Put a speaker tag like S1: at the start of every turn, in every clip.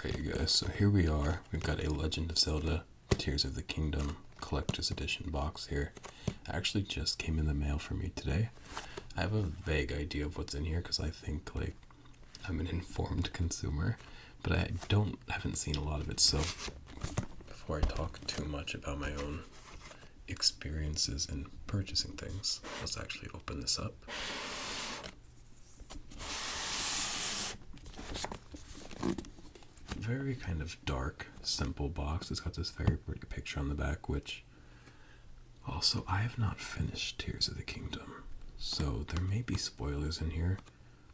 S1: Alright you guys, so here we are. We've got a Legend of Zelda Tears of the Kingdom Collector's Edition box here. It actually just came in the mail for me today. I have a vague idea of what's in here because I think I'm an informed consumer, but I haven't seen a lot of it, so before I talk too much about my own experiences in purchasing things, let's actually open this up. Very kind of dark, simple box. It's got this very pretty picture on the back, which also I have not finished Tears of the Kingdom, so there may be spoilers in here.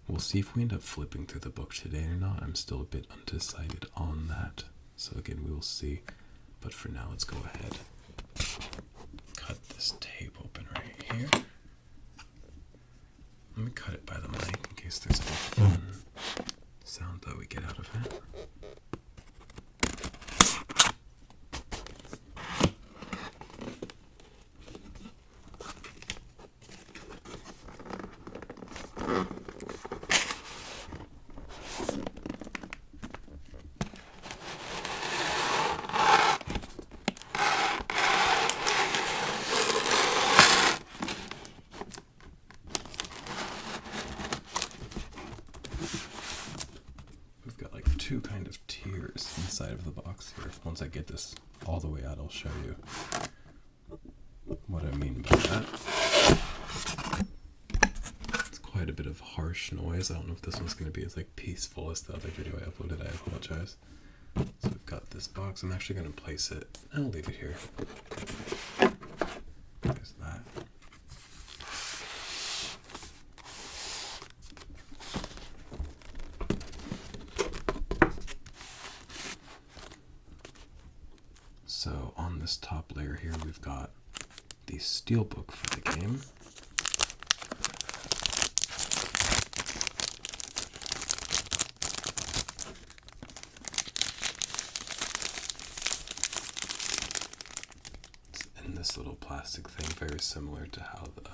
S1: We'll see if we end up flipping through the book today or not. I'm still a bit undecided on that, so again we will see. But for now, let's go ahead, cut this tape open right here. Let me cut it by the mic in case there's any fun sound that we get out of it. Two kind of tiers inside of the box here. Once I get this all the way out, I'll show you what I mean by that. It's quite a bit of harsh noise. I don't know if this one's going to be as peaceful as the other video I uploaded. I apologize. So we've got this box. I'm actually going to place it. I'll leave it here. There's that. So on this top layer here, we've got the Steelbook for the game. It's in this little plastic thing, very similar to how the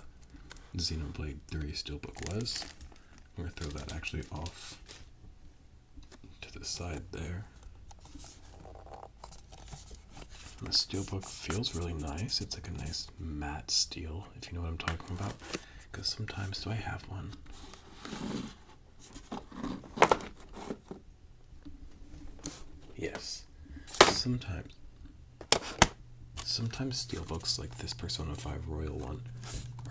S1: Xenoblade 3 Steelbook was. I'm going to throw that actually off to the side there. And the Steelbook feels really nice. It's like a nice matte steel, if you know what I'm talking about. Because sometimes, do I have one? Yes. Sometimes Steelbooks, like this Persona 5 Royal one,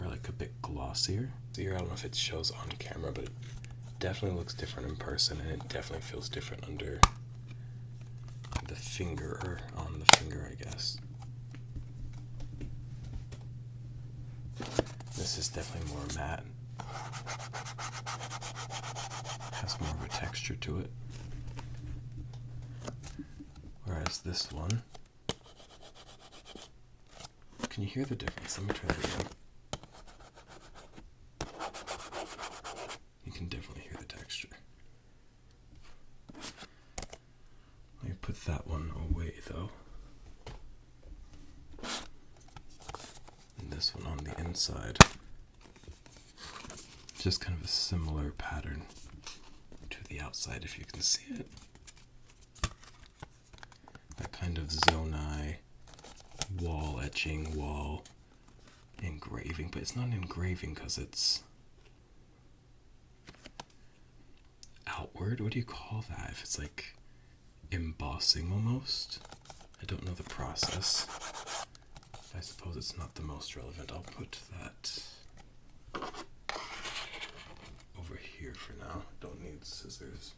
S1: are a bit glossier. I don't know if it shows on camera, but it definitely looks different in person, and it definitely feels different under the finger, or on the finger, I guess. This is definitely more matte. Has more of a texture to it. Whereas this one, can you hear the difference? Let me try that again. You can definitely hear the texture. Let me put that one away though. And this one on the inside. Just kind of a similar pattern to the outside, if you can see it. That kind of Zonai wall etching, wall engraving, but it's not engraving because it's outward. What do you call that? If it's embossing almost? I don't know the process. I suppose it's not the most relevant. I'll put that over here for now. Don't need scissors.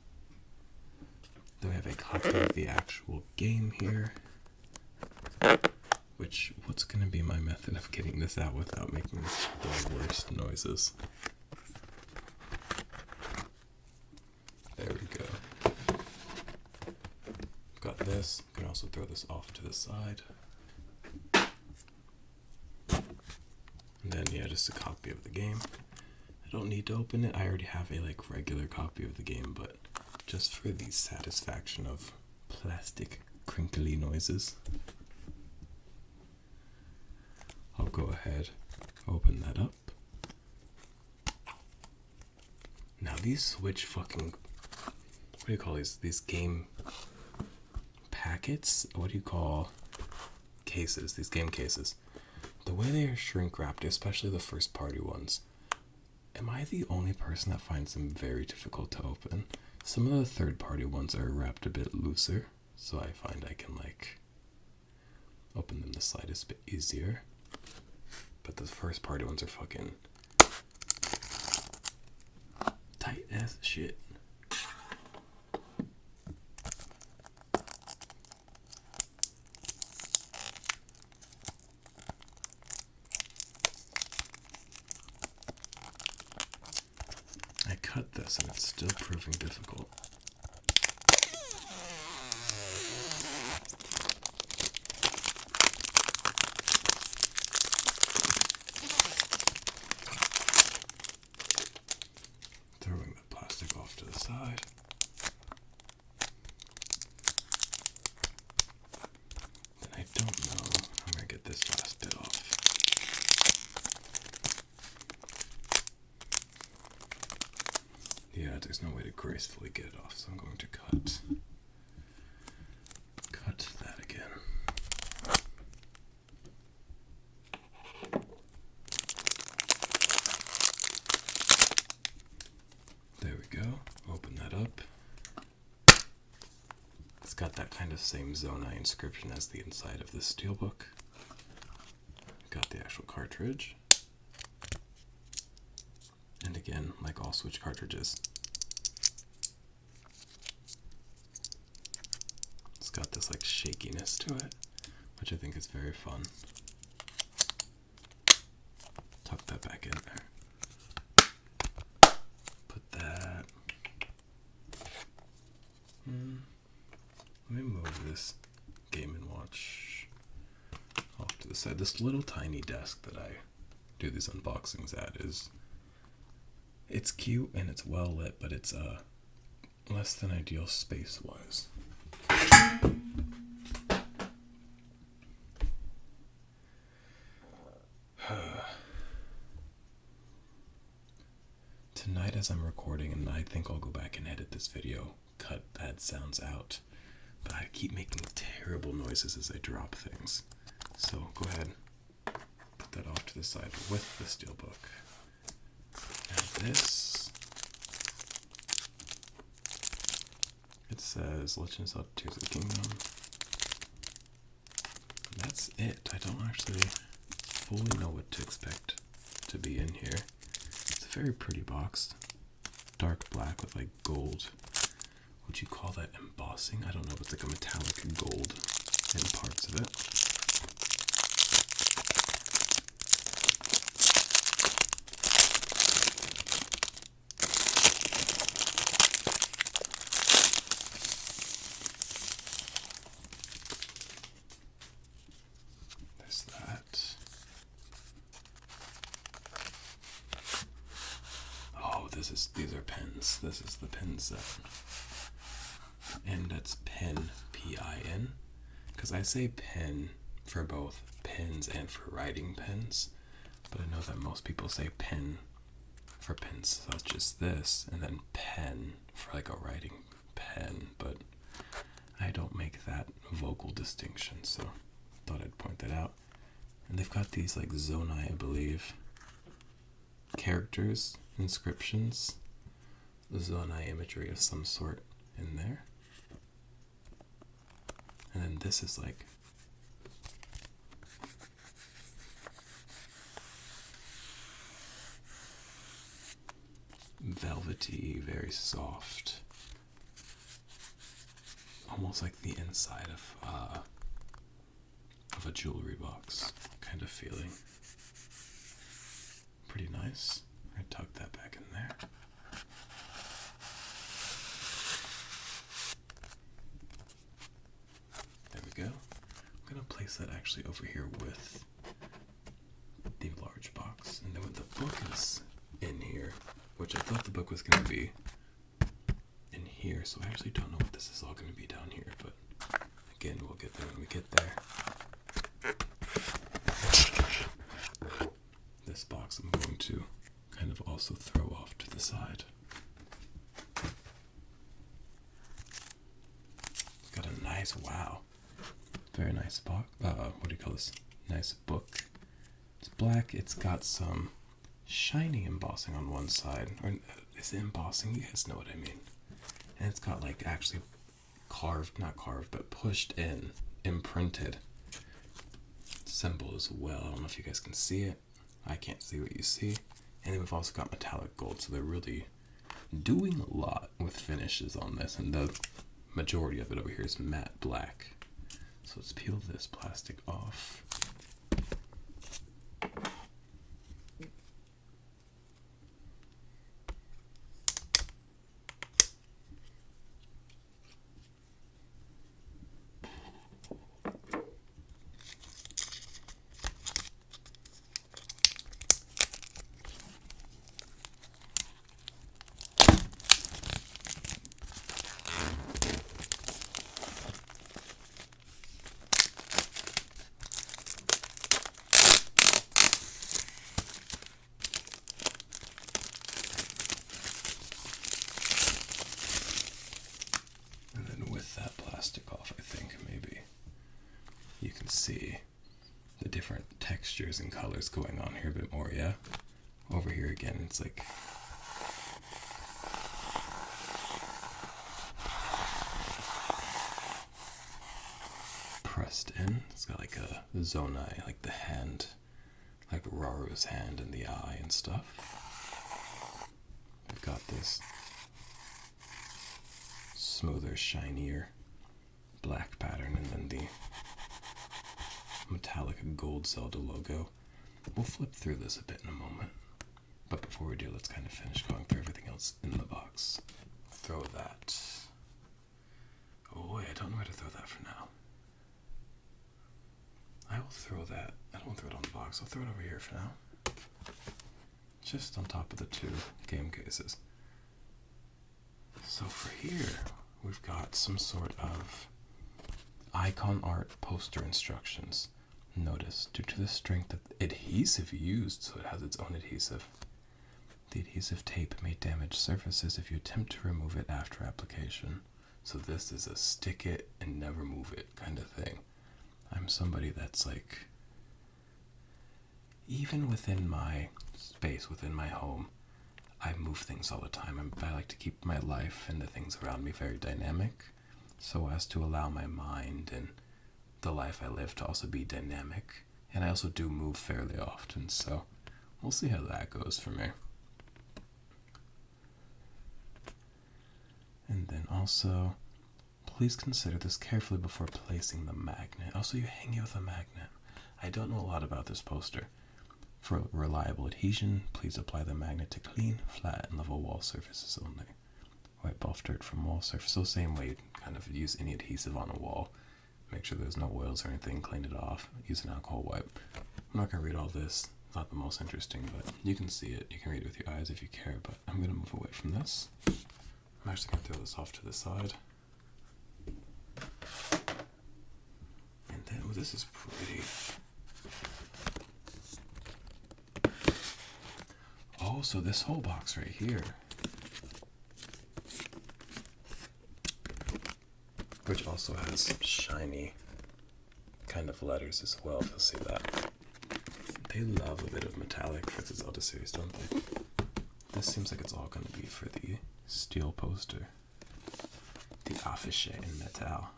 S1: Then we have a copy of the actual game here. Which, what's going to be my method of getting this out without making the worst noises? There we go. Got this. You can also throw this off to the side. And then, yeah, just a copy of the game. I don't need to open it. I already have a regular copy of the game, but just for the satisfaction of plastic crinkly noises, I'll go ahead, open that up. Now these Switch fucking, what do you call these game packets, what do you call cases, these game cases, the way they are shrink wrapped, especially the first party ones, am I the only person that finds them very difficult to open? Some of the third party ones are wrapped a bit looser, so I find I can like open them the slightest bit easier. But the first party ones are fucking tight as shit. I cut this and it's still proving difficult. Throwing the plastic off to the side. Then I don't know how I'm going to get this last bit off. Yeah, there's no way to gracefully get it off, so I'm going to cut that again. There we go. Open that up. It's got that kind of same Zonai inscription as the inside of the Steelbook. Got the actual cartridge. And again, like all Switch cartridges, it's got this like shakiness to it, which I think is very fun. Tuck that back in there. Put that. Let me move this Game & Watch off to the side. This little tiny desk that I do these unboxings at it's cute and it's well lit, but it's less than ideal space-wise. Tonight as I'm recording, and I think I'll go back and edit this video, cut bad sounds out, but I keep making terrible noises as I drop things. So go ahead, put that off to the side with the Steelbook. And this, it says Legend of Zelda Tears of the Kingdom. And that's it. I don't actually fully know what to expect to be in here. It's a very pretty box. Dark black with like gold. Would you call that embossing? I don't know. It's like a metallic gold in parts of it. These are pens. This is the pen set. And that's pen, P-I-N. Because I say pen for both pens and for writing pens. But I know that most people say pen for pens such as this. And then pen for like a writing pen. But I don't make that vocal distinction. So thought I'd point that out. And they've got these like Zonai, I believe, characters, inscriptions, Zonai imagery of some sort in there. And then this is like velvety, very soft, almost like the inside of a jewelry box kind of feeling. Pretty nice. I tuck that back in there. There we go. I'm going to place that actually over here with the large box. And then when the book is in here, which I thought the book was going to be in here, so I actually don't know what this is all going to be down here, but again, we'll get there when we get there. This box I'm going to kind of also throw off to the side. Got a nice. Wow. Very nice box. What do you call this? Nice book. It's black. It's got some shiny embossing on one side. Or is it embossing? You guys know what I mean. And it's got like actually not carved, but pushed in, imprinted symbol as well. I don't know if you guys can see it. I can't see what you see. And then we've also got metallic gold, so they're really doing a lot with finishes on this, and the majority of it over here is matte black. So let's peel this plastic off. Off, I think maybe you can see the different textures and colors going on here a bit more. Yeah, over here again it's like pressed in. It's got like a zonai, like the hand, like Raru's hand and the eye and stuff. We've got this smoother, shinier black pattern, and then the metallic gold Zelda logo. We'll flip through this a bit in a moment, but before we do, let's kind of finish going through everything else in the box. Throw that. Oh wait, I don't know where to throw that for now. I will throw that. I don't throw it on the box. I'll throw it over here for now. Just on top of the two game cases. So for here, we've got some sort of icon art poster instructions. Notice, due to the strength of adhesive used, so it has its own adhesive, the adhesive tape may damage surfaces if you attempt to remove it after application. So this is a stick it and never move it kind of thing. I'm somebody that's like, even within my space, within my home, I move things all the time. I like to keep my life and the things around me very dynamic, so as to allow my mind and the life I live to also be dynamic. And I also do move fairly often, so we'll see how that goes for me. And then also, please consider this carefully before placing the magnet. Also, you hang it with a magnet. I don't know a lot about this poster. For reliable adhesion, please apply the magnet to clean, flat, and level wall surfaces only. Wipe off dirt from wall surface. So same way you'd kind of use any adhesive on a wall. Make sure there's no oils or anything, clean it off. Use an alcohol wipe. I'm not going to read all this. It's not the most interesting, but you can see it. You can read it with your eyes if you care, but I'm going to move away from this. I'm actually going to throw this off to the side. And then, oh, this is pretty. Oh, so this whole box right here, which also has shiny kind of letters as well, if you'll see that. They love a bit of metallic for the Zelda series, don't they? This seems like it's all going to be for the steel poster. The affiche in metal.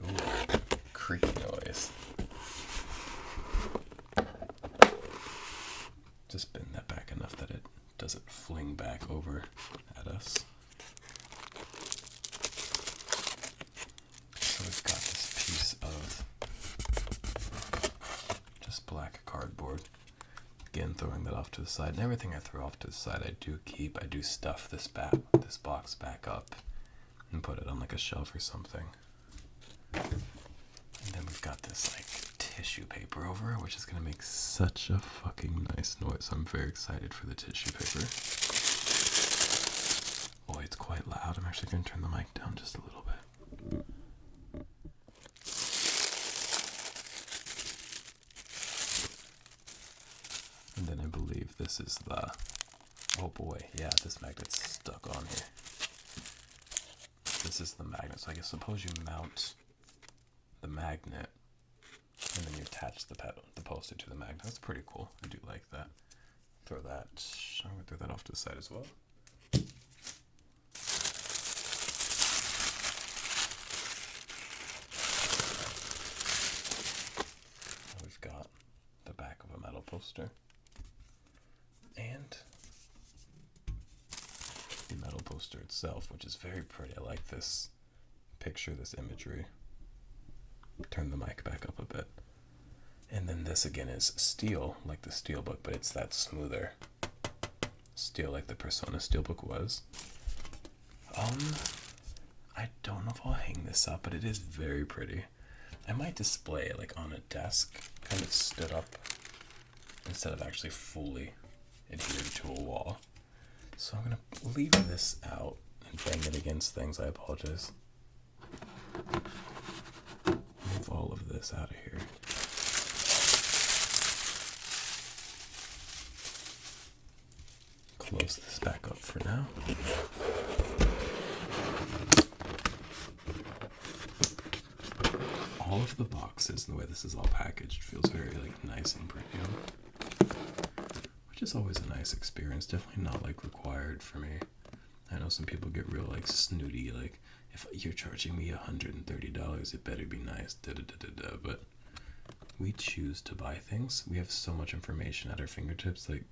S1: Ooh, creaky noise. Just bend that back enough that it doesn't fling back over at us. So we've got this piece of just black cardboard. Again, throwing that off to the side. And everything I throw off to the side, I do stuff this box back up and put it on like a shelf or something. And then we've got this like tissue paper over it, which is going to make such a fucking nice noise. I'm very excited for the tissue paper. Oh, it's quite loud. I'm actually going to turn the mic down just a little bit. And then I believe this is the, oh boy, yeah, this magnet's stuck on here. This is the magnet, so I guess suppose you mount the magnet and then you attach the poster to the magnet. That's pretty cool. I do like that. I'm gonna throw that off to the side as well. We've got the back of a metal poster and the metal poster itself, which is very pretty. I like this picture, this imagery. Turn the mic back up a bit. And then this again is steel, like the Steelbook, but it's that smoother steel like the Persona Steelbook was. I don't know if I'll hang this up, but it is very pretty. I might display it like on a desk, kind of stood up, instead of actually fully adhered to a wall. So I'm gonna leave this out and bang it against things. I apologize. Move all of this out of here. Close this back up for now. All of the boxes and the way this is all packaged feels very like nice and premium, which is always a nice experience. Definitely not like required for me. I know some people get real like snooty, like if you're charging me $130, it better be nice. But we choose to buy things. We have so much information at our fingertips. Like,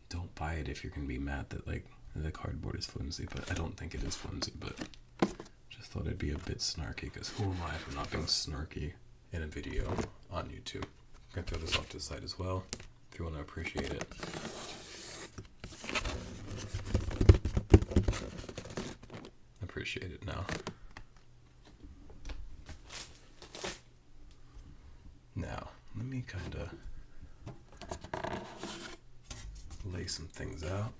S1: don't buy it if you're gonna be mad that like the cardboard is flimsy. But I don't think it is flimsy. But just thought I'd be a bit snarky, because who am I for not being snarky in a video on YouTube? I'm gonna throw this off to the side as well if you want to appreciate it. Appreciate it now. Now, let me kind of lay some things out.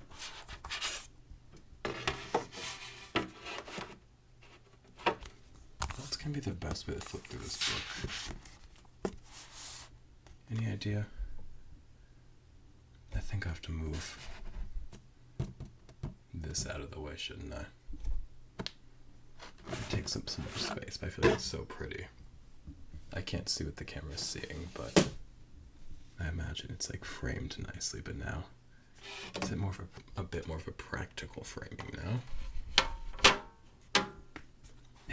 S1: What's going to be the best way to flip through this book? Any idea? I think I have to move this out of the way, shouldn't I? It takes up so much space, but I feel like it's so pretty. I can't see what the camera's seeing, but I imagine it's like framed nicely. But now, is it more of a bit more of a practical framing now?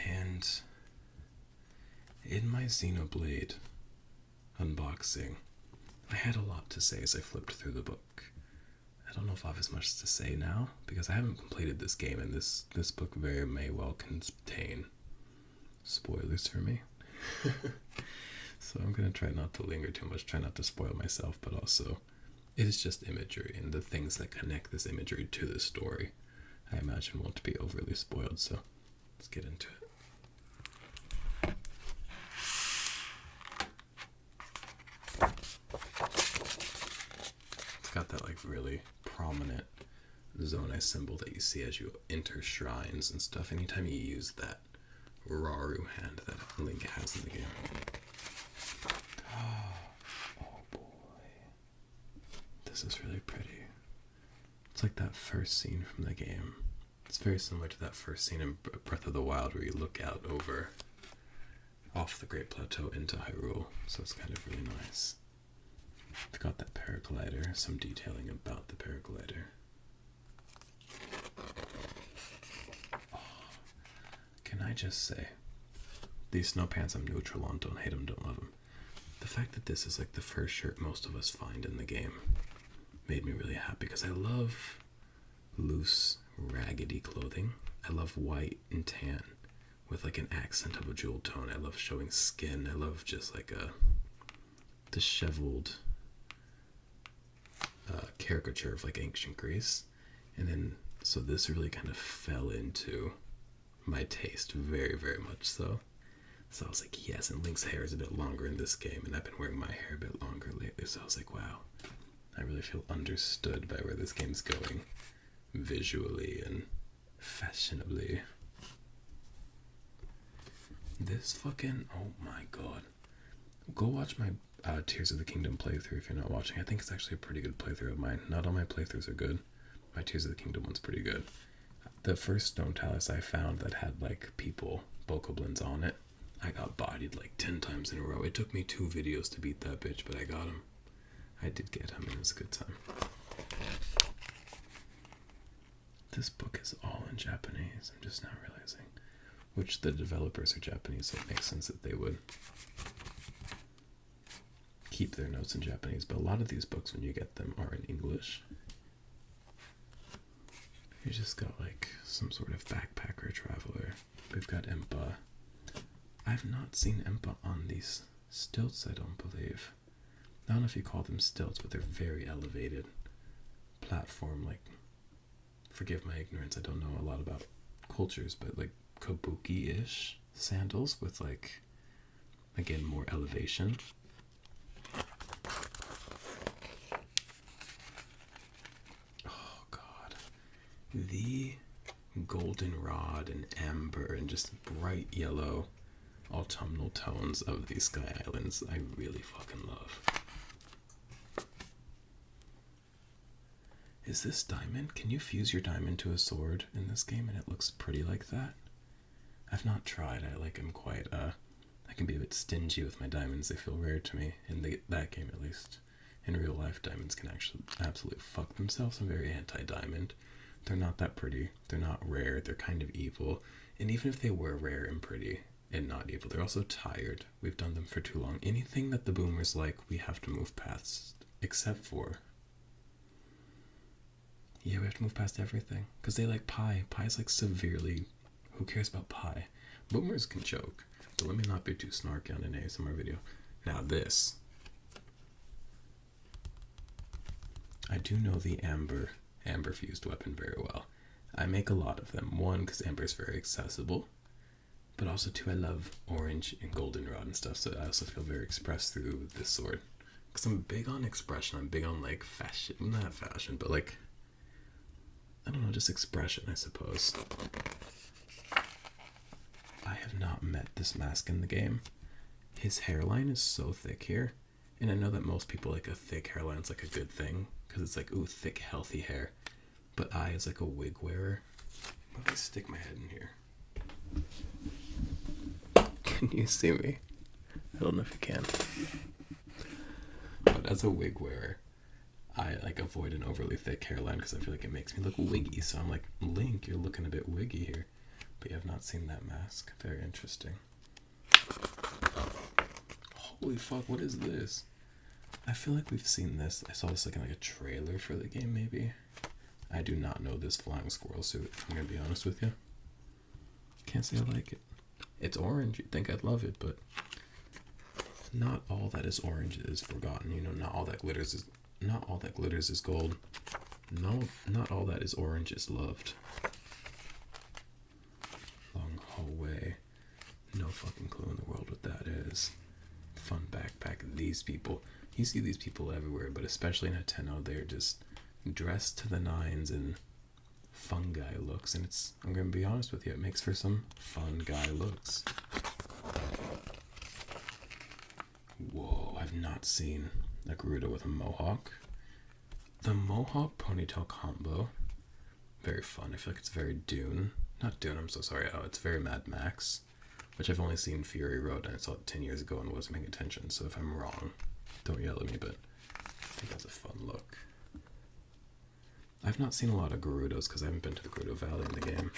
S1: And in my Xenoblade unboxing, I had a lot to say as I flipped through the book. I don't know if I have as much to say now, because I haven't completed this game, and this book very may well contain spoilers for me. So I'm going to try not to linger too much, try not to spoil myself, but also it is just imagery, and the things that connect this imagery to the story, I imagine won't be overly spoiled, so let's get into it. It's got that like really prominent Zonai symbol that you see as you enter shrines and stuff anytime you use that Raru hand that Link has in the game. Oh boy. This is really pretty. It's like that first scene from the game. It's very similar to that first scene in Breath of the Wild where you look out over off the Great Plateau into Hyrule, so it's kind of really nice. It's got that paraglider, some detailing about the paraglider. Can I just say, these snow pants I'm neutral on, don't hate them, don't love them. The fact that this is like the first shirt most of us find in the game made me really happy, because I love loose, raggedy clothing. I love white and tan with like an accent of a jewel tone. I love showing skin. I love just like a disheveled caricature of like ancient Greece. And then, so this really kind of fell into my taste very, very much so. So I was like, yes, and Link's hair is a bit longer in this game, and I've been wearing my hair a bit longer lately, so I was like, wow, I really feel understood by where this game's going visually and fashionably. This fucking, oh my god. Go watch my Tears of the Kingdom playthrough if you're not watching. I think it's actually a pretty good playthrough of mine. Not all my playthroughs are good. My Tears of the Kingdom one's pretty good. The first Stone Talus I found that had like people, bokoblins on it, I got bodied like 10 times in a row. It took me 2 videos to beat that bitch, but I got him. I did get him and it was a good time. This book is all in Japanese. I'm just now realizing. Which the developers are Japanese, so it makes sense that they would keep their notes in Japanese. But a lot of these books, when you get them, are in English. You just got like some sort of backpacker traveler. We've got Impa. I've not seen Impa on these stilts, I don't believe. I don't know if you call them stilts, but they're very elevated platform, like, forgive my ignorance, I don't know a lot about cultures, but like kabuki-ish sandals with like, again, more elevation. Oh god. The goldenrod and amber and just bright yellow autumnal tones of these Sky Islands I really fucking love. Is this diamond? Can you fuse your diamond to a sword in this game and it looks pretty like that? I've not tried. I'm quite I can be a bit stingy with my diamonds. They feel rare to me in that game, at least. In real life, diamonds can actually absolutely fuck themselves. I'm very anti-diamond. They're not that pretty. They're not rare. They're kind of evil. And even if they were rare and pretty and not evil, they're also tired. We've done them for too long. Anything that the boomers like, we have to move past. Except for... yeah, we have to move past everything. Because they like pie. Pie's like severely... who cares about pie? Boomers can joke. But let me not be too snarky on an ASMR video. Now this. I do know the amber fused weapon very well. I make a lot of them. 1, because amber is very accessible. But also 2, I love orange and goldenrod and stuff. So I also feel very expressed through this sword. Because I'm big on expression. I'm big on like fashion. Not fashion, but like... I don't know, just expression, I suppose. I have not met this mask in the game. His hairline is so thick here. And I know that most people like a thick hairline's like a good thing. Because it's like, ooh, thick, healthy hair. But I, as like a wig wearer... let me stick my head in here. Can you see me? I don't know if you can. But as a wig wearer, I like avoid an overly thick hairline because I feel like it makes me look wiggy. So I'm like, Link, you're looking a bit wiggy here. But you have not seen that mask. Very interesting. Holy fuck, what is this? I feel like we've seen this. I saw this like in like a trailer for the game, maybe. I do not know this flying squirrel suit, if I'm gonna be honest with you. Can't say I like it. It's orange. You'd think I'd love it, but not all that is orange is forgotten. You know, not all that glitters is gold. No, not all that is orange is loved. Long hallway. No fucking clue in the world what that is. Fun backpack. These people. You see these people everywhere, but especially in Hateno, they're just dressed to the nines in fun guy looks. And it's, I'm going to be honest with you, it makes for some fun guy looks. Whoa, I've not seen a Gerudo with a mohawk. The mohawk ponytail combo, very fun. I feel like it's very Dune. Not Dune, I'm so sorry. Oh, it's very Mad Max, which I've only seen Fury Road, and I saw it 10 years ago and wasn't paying attention. So if I'm wrong, don't yell at me, but I think that's a fun look. I've not seen a lot of Gerudos because I haven't been to the Gerudo Valley in the game.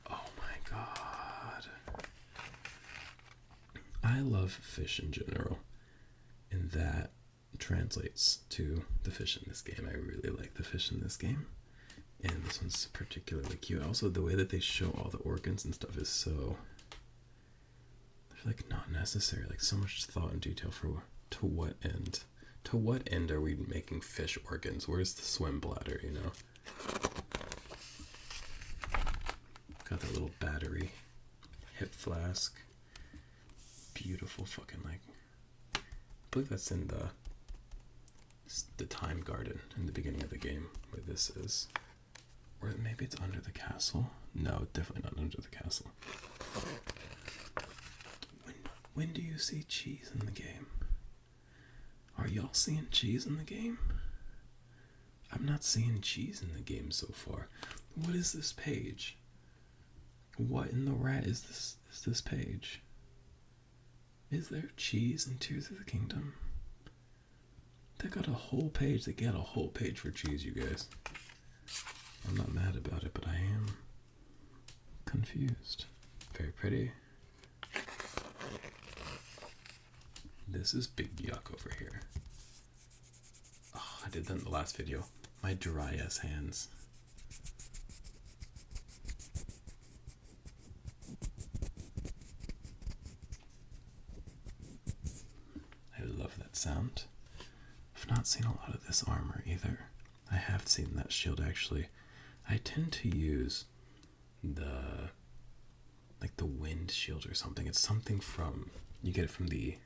S1: Oh my god. I love fish in general, and that translates to the fish in this game. I really like the fish in this game, and this one's particularly cute. Also, the way that they show all the organs and stuff is so, I feel like, not necessary. Like, so much thought and detail for to what end? To what end are we making fish organs? Where's the swim bladder, you know? Got that little battery hip flask. Beautiful fucking, like, I believe that's in the time garden in the beginning of the game where this is. Or maybe it's under the castle. No, definitely not under the castle. When do you see cheese in the game? Are y'all seeing cheese in the game? I'm not seeing cheese in the game so far. What is this page? What in the rat is this page? Is there cheese in Tears of the Kingdom? They got a whole page. They got a whole page for cheese, you guys. I'm not mad about it, but I am confused. Very pretty. This is Big Yuck over here. Oh, I did that in the last video. My dry ass hands. I love that sound. I've not seen a lot of this armor either. I have seen that shield actually. I tend to use the wind shield or something. It's something from, you get it from the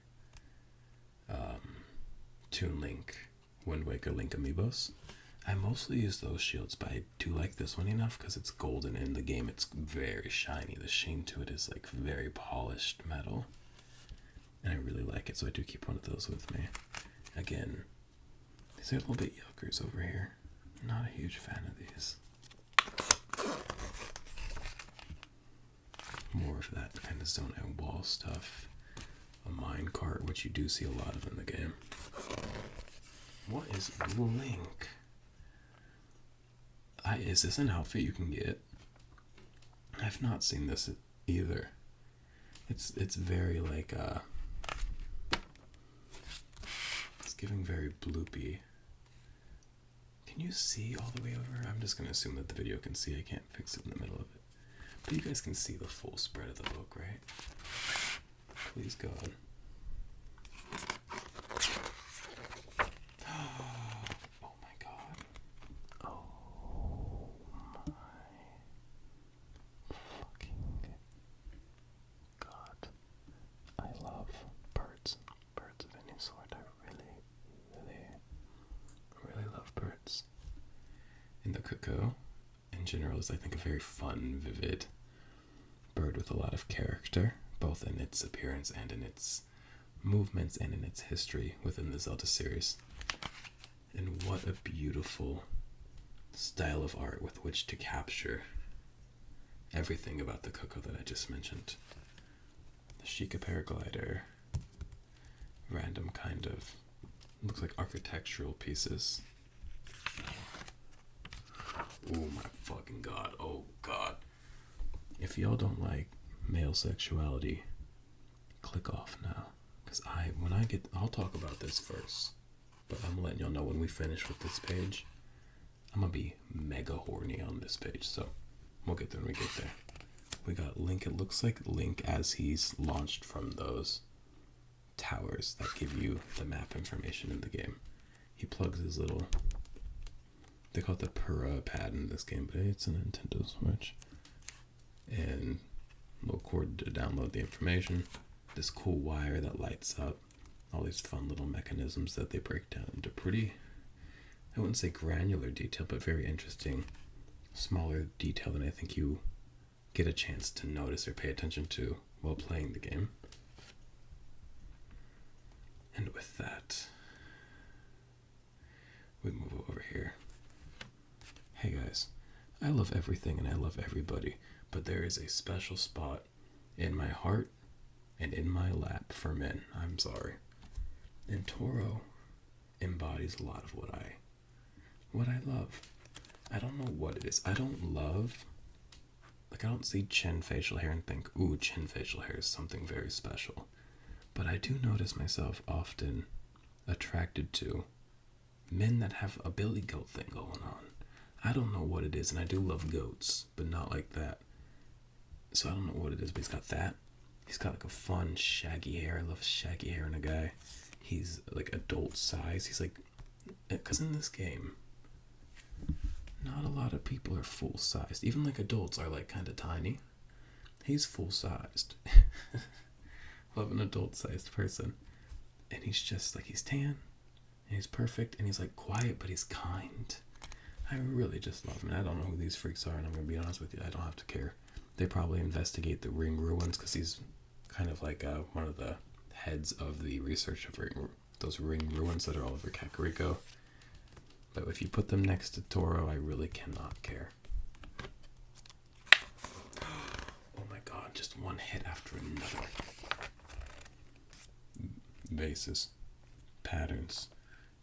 S1: Toon Link, Wind Waker Link amiibos. I mostly use those shields, but I do like this one enough because it's golden and in the game it's very shiny. The sheen to it is like very polished metal. And I really like it, so I do keep one of those with me. Again, these are a little bit yuckers over here. I'm not a huge fan of these. More of that kind of zone and wall stuff. A mine cart, which you do see a lot of in the game. What is Link? Is this an outfit you can get? I've not seen this either. It's very like it's giving very bloopy. Can you see all the way over? I'm just gonna assume that the video can see. I can't fix it in the middle of it. But you guys can see the full spread of the book, right? Please God. Oh my God. Oh my fucking God. I love birds. Birds of any sort. I really love birds. And the cuckoo, in general, is I think a very fun, vivid bird with a lot of character, both in its appearance and in its movements and in its history within the Zelda series. And what a beautiful style of art with which to capture everything about the cuckoo that I just mentioned. The Sheikah paraglider, random kind of, looks like architectural pieces. Oh my fucking God, oh God. If y'all don't like male sexuality, click off now. Because I'll talk about this first. But I'm letting y'all know when we finish with this page, I'm going to be mega horny on this page. So we'll get there when we get there. We got Link. It looks like Link as he's launched from those towers that give you the map information in the game. He plugs his little, they call it the Pura pad in this game, but it's a Nintendo Switch. And little cord to download the information. This cool wire that lights up. All these fun little mechanisms that they break down into pretty, I wouldn't say granular detail, but very interesting, smaller detail than I think you get a chance to notice or pay attention to while playing the game. And with that, we move over here. Hey guys, I love everything and I love everybody, but there is a special spot in my heart and in my lap for men. I'm sorry. And Toro embodies a lot of what I love. I don't know what it is. I don't see chin facial hair and think, ooh, chin facial hair is something very special. But I do notice myself often attracted to men that have a billy goat thing going on. I don't know what it is, and I do love goats, but not like that. So I don't know what it is, but he's got that. He's got like a fun shaggy hair. I love shaggy hair in a guy. He's like adult size. He's like, because in this game, not a lot of people are full sized. Even like adults are like kind of tiny. He's full sized. Love an adult sized person. And he's just like, he's tan, and he's perfect, and he's like quiet, but he's kind. I really just love him. And I don't know who these freaks are, and I'm going to be honest with you, I don't have to care. They probably investigate the ring ruins because kind of like one of the heads of the research of those ring ruins that are all over Kakariko. But if you put them next to Toro, I really cannot care. Oh my god, just one hit after another. Vases, patterns,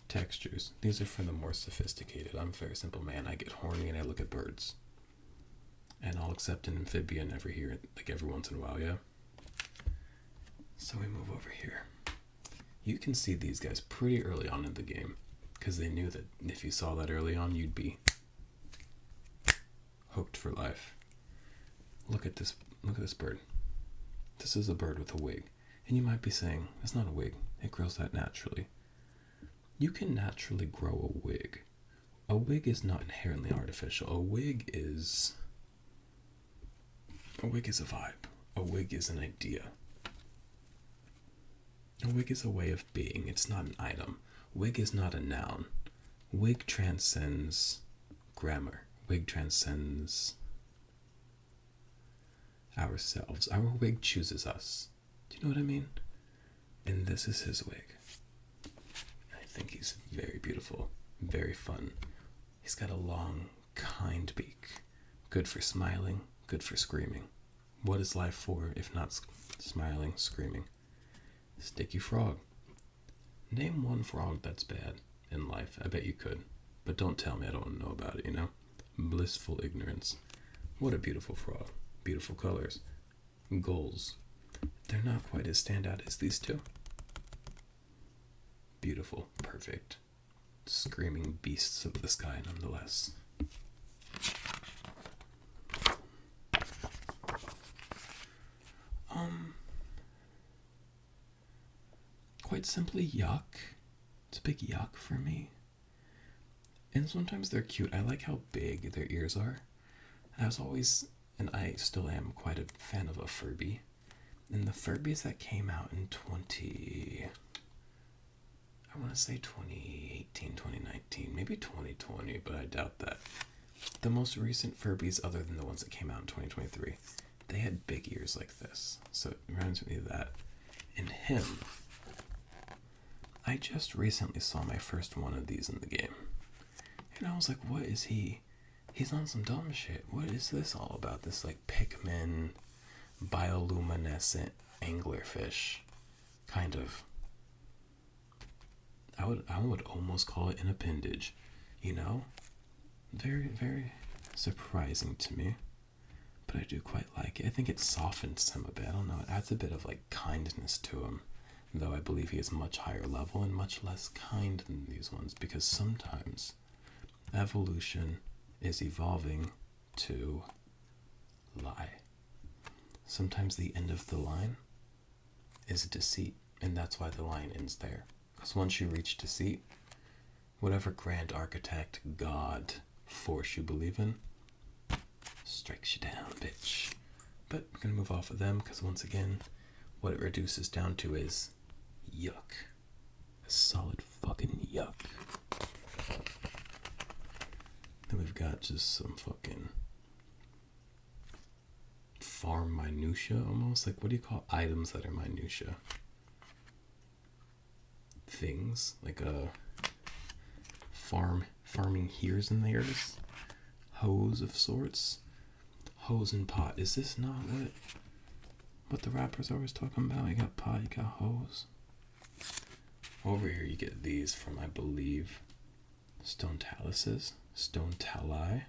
S1: textures. These are for the more sophisticated. I'm a very simple man. I get horny and I look at birds. And I'll accept an amphibian every once in a while, yeah? So we move over here. You can see these guys pretty early on in the game, because they knew that if you saw that early on, you'd be hooked for life. Look at this bird. This is a bird with a wig. And you might be saying, it's not a wig. It grows that naturally. You can naturally grow a wig. A wig is not inherently artificial. A wig is a vibe. A wig is an idea. A wig is a way of being. It's not an item. Wig is not a noun. Wig transcends grammar. Wig transcends ourselves. Our wig chooses us. Do you know what I mean? And this is his wig. I think he's very beautiful, very fun. He's got a long, kind beak. Good for smiling, good for screaming. What is life for if not smiling, screaming? Sticky frog. Name one frog that's bad in life. I bet you could. But don't tell me, I don't want to know about it, you know? Blissful ignorance. What a beautiful frog. Beautiful colors. Gulls. They're not quite as standout as these two. Beautiful, perfect, screaming beasts of the sky nonetheless. Quite simply, yuck. It's a big yuck for me. And sometimes they're cute. I like how big their ears are. I was always, and I still am, quite a fan of a Furby. And the Furbies that came out in 2018, 2019, maybe 2020, but I doubt that. The most recent Furbies, other than the ones that came out in 2023, they had big ears like this. So it reminds me of that. And him, I just recently saw my first one of these in the game. And I was like, what is he? He's on some dumb shit. What is this all about? This like Pikmin bioluminescent anglerfish kind of. I would almost call it an appendage, you know? Very, very surprising to me. But I do quite like it. I think it softens him a bit. I don't know. It adds a bit of like kindness to him. Though I believe he is much higher level and much less kind than these ones, because sometimes evolution is evolving to lie. Sometimes the end of the line is deceit, and that's why the line ends there. Because once you reach deceit, whatever grand architect, God, force you believe in, strikes you down, bitch. But I'm going to move off of them, because once again, what it reduces down to is yuck. A solid fucking yuck. Then we've got just some fucking farm minutia almost. Like, what do you call items that are minutia? Things like farming here's and there's. Hose of sorts. Hose and pot. Is this not what the rappers are always talking about? You got pot, you got hose. Over here you get these from, I believe, stone taluses. Stone tali.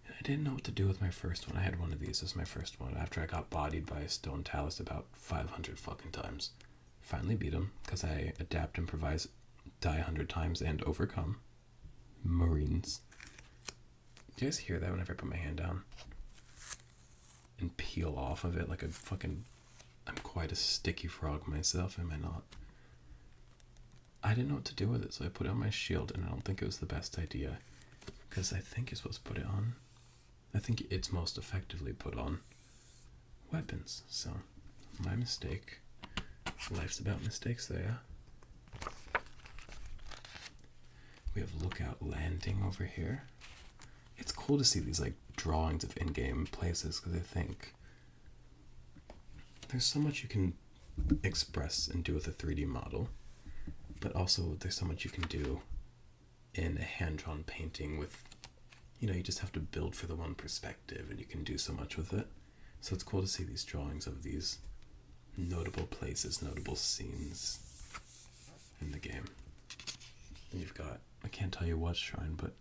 S1: I didn't know what to do with my first one. I had one of these as my first one after I got bodied by a stone talus about 500 fucking times. Finally beat him because I adapt, improvise, die 100 times, and overcome. Marines. Do you guys hear that whenever I put my hand down and peel off of it like a fucking... I'm quite a sticky frog myself, am I not? I didn't know what to do with it, so I put it on my shield, and I don't think it was the best idea. Because I think you're supposed to put it on... I think it's most effectively put on weapons, so my mistake. Life's about mistakes there. We have Lookout Landing over here. It's cool to see these like drawings of in-game places, because I think there's so much you can express and do with a 3D model, but also there's so much you can do in a hand-drawn painting with, you just have to build for the one perspective and you can do so much with it. So it's cool to see these drawings of these notable places, notable scenes in the game. And you've got, I can't tell you what shrine, but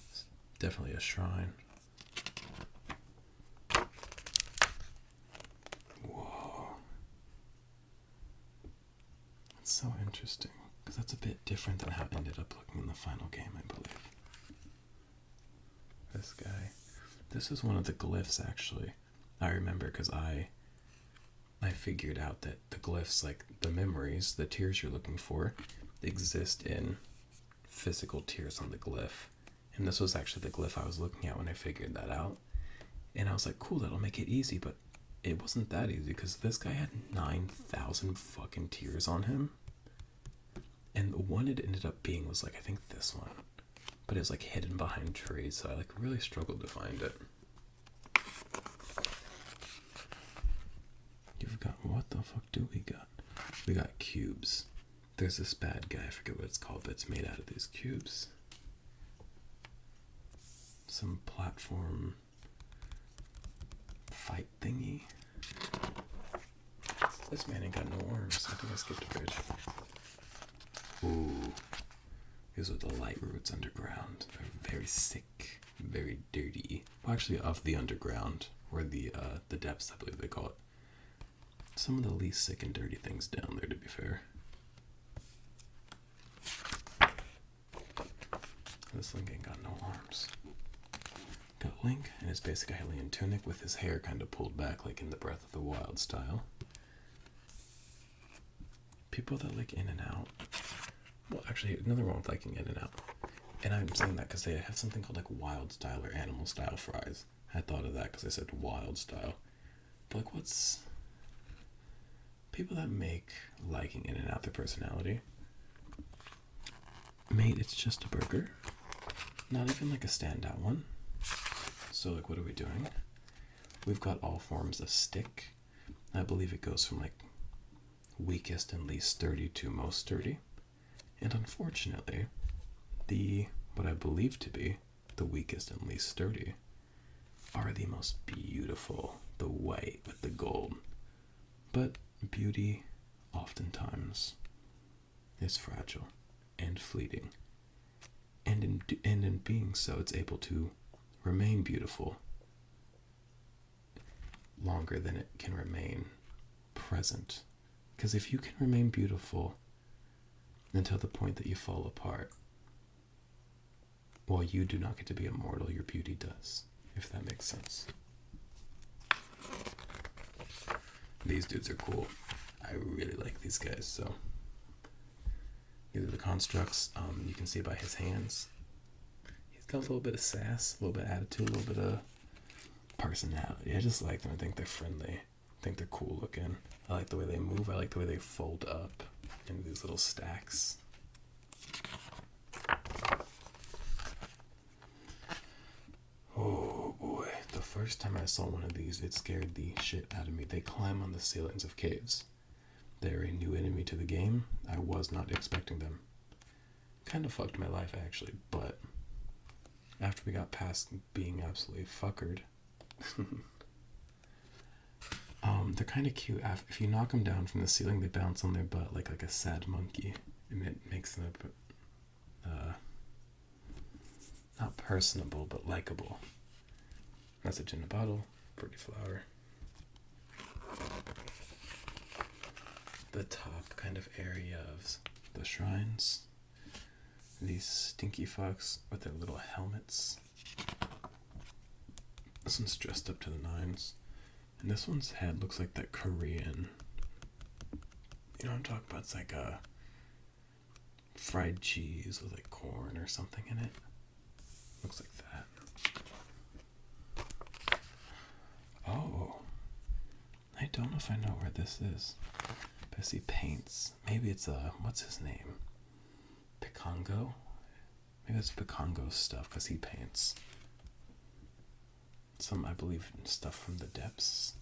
S1: it's definitely a shrine. Whoa. It's so interesting, because that's a bit different than how it ended up looking in the final game, I believe. This guy. This is one of the glyphs, actually. I remember because I figured out that the glyphs, like the memories, the tears you're looking for, exist in physical tears on the glyph. And this was actually the glyph I was looking at when I figured that out. And I was like, cool, that'll make it easy, but it wasn't that easy because this guy had 9,000 fucking tears on him. And the one it ended up being was like, I think this one. But it was like hidden behind trees, so I like really struggled to find it. You've got, what the fuck do we got? We got cubes. There's this bad guy, I forget what it's called, but it's made out of these cubes. Some platform fight thingy. This man ain't got no arms. I think I skipped a bridge. Ooh. These are the light roots underground. They're very sick, very dirty. Well, actually, of the underground, or the depths, I believe they call it. Some of the least sick and dirty things down there, to be fair. This Link ain't got no arms. Got Link in his basic Hylian tunic with his hair kind of pulled back like in the Breath of the Wild style. People that like in and out. Well, actually, another one with liking in and out. And I'm saying that because they have something called like wild style or animal style fries. I thought of that because I said wild style. But like, what's... People that make liking in and out their personality. Mate, it's just a burger. Not even like a standout one. So like, what are we doing? We've got all forms of stick. I believe it goes from like weakest and least sturdy to most sturdy. And unfortunately, what I believe to be the weakest and least sturdy are the most beautiful, the white with the gold. But beauty oftentimes is fragile and fleeting. And in being so, it's able to remain beautiful longer than it can remain present. Because if you can remain beautiful until the point that you fall apart, well, you do not get to be immortal, your beauty does, if that makes sense. These dudes are cool. I really like these guys, so. These are the constructs. You can see by his hands. He's got a little bit of sass, a little bit of attitude, a little bit of personality. I just like them. I think they're friendly. I think they're cool looking. I like the way they move. I like the way they fold up into these little stacks. Oh boy. The first time I saw one of these, it scared the shit out of me. They climb on the ceilings of caves. They're a new enemy to the game. I was not expecting them. Kind of fucked my life, actually, but after we got past being absolutely fuckered, they're kind of cute. If you knock them down from the ceiling, they bounce on their butt like a sad monkey, and it makes them not personable, but likable. Message in a bottle, pretty flower. The top kind of area of the shrines. These stinky fucks with their little helmets. This one's dressed up to the nines. And this one's head looks like that Korean. You know what I'm talking about? It's like a fried cheese with like corn or something in it. Looks like that. Oh. I don't know if I know where this is. But I see paints. Maybe it's what's his name? Picongo? Maybe it's Picongo's stuff because he paints. Some, I believe, stuff from the depths.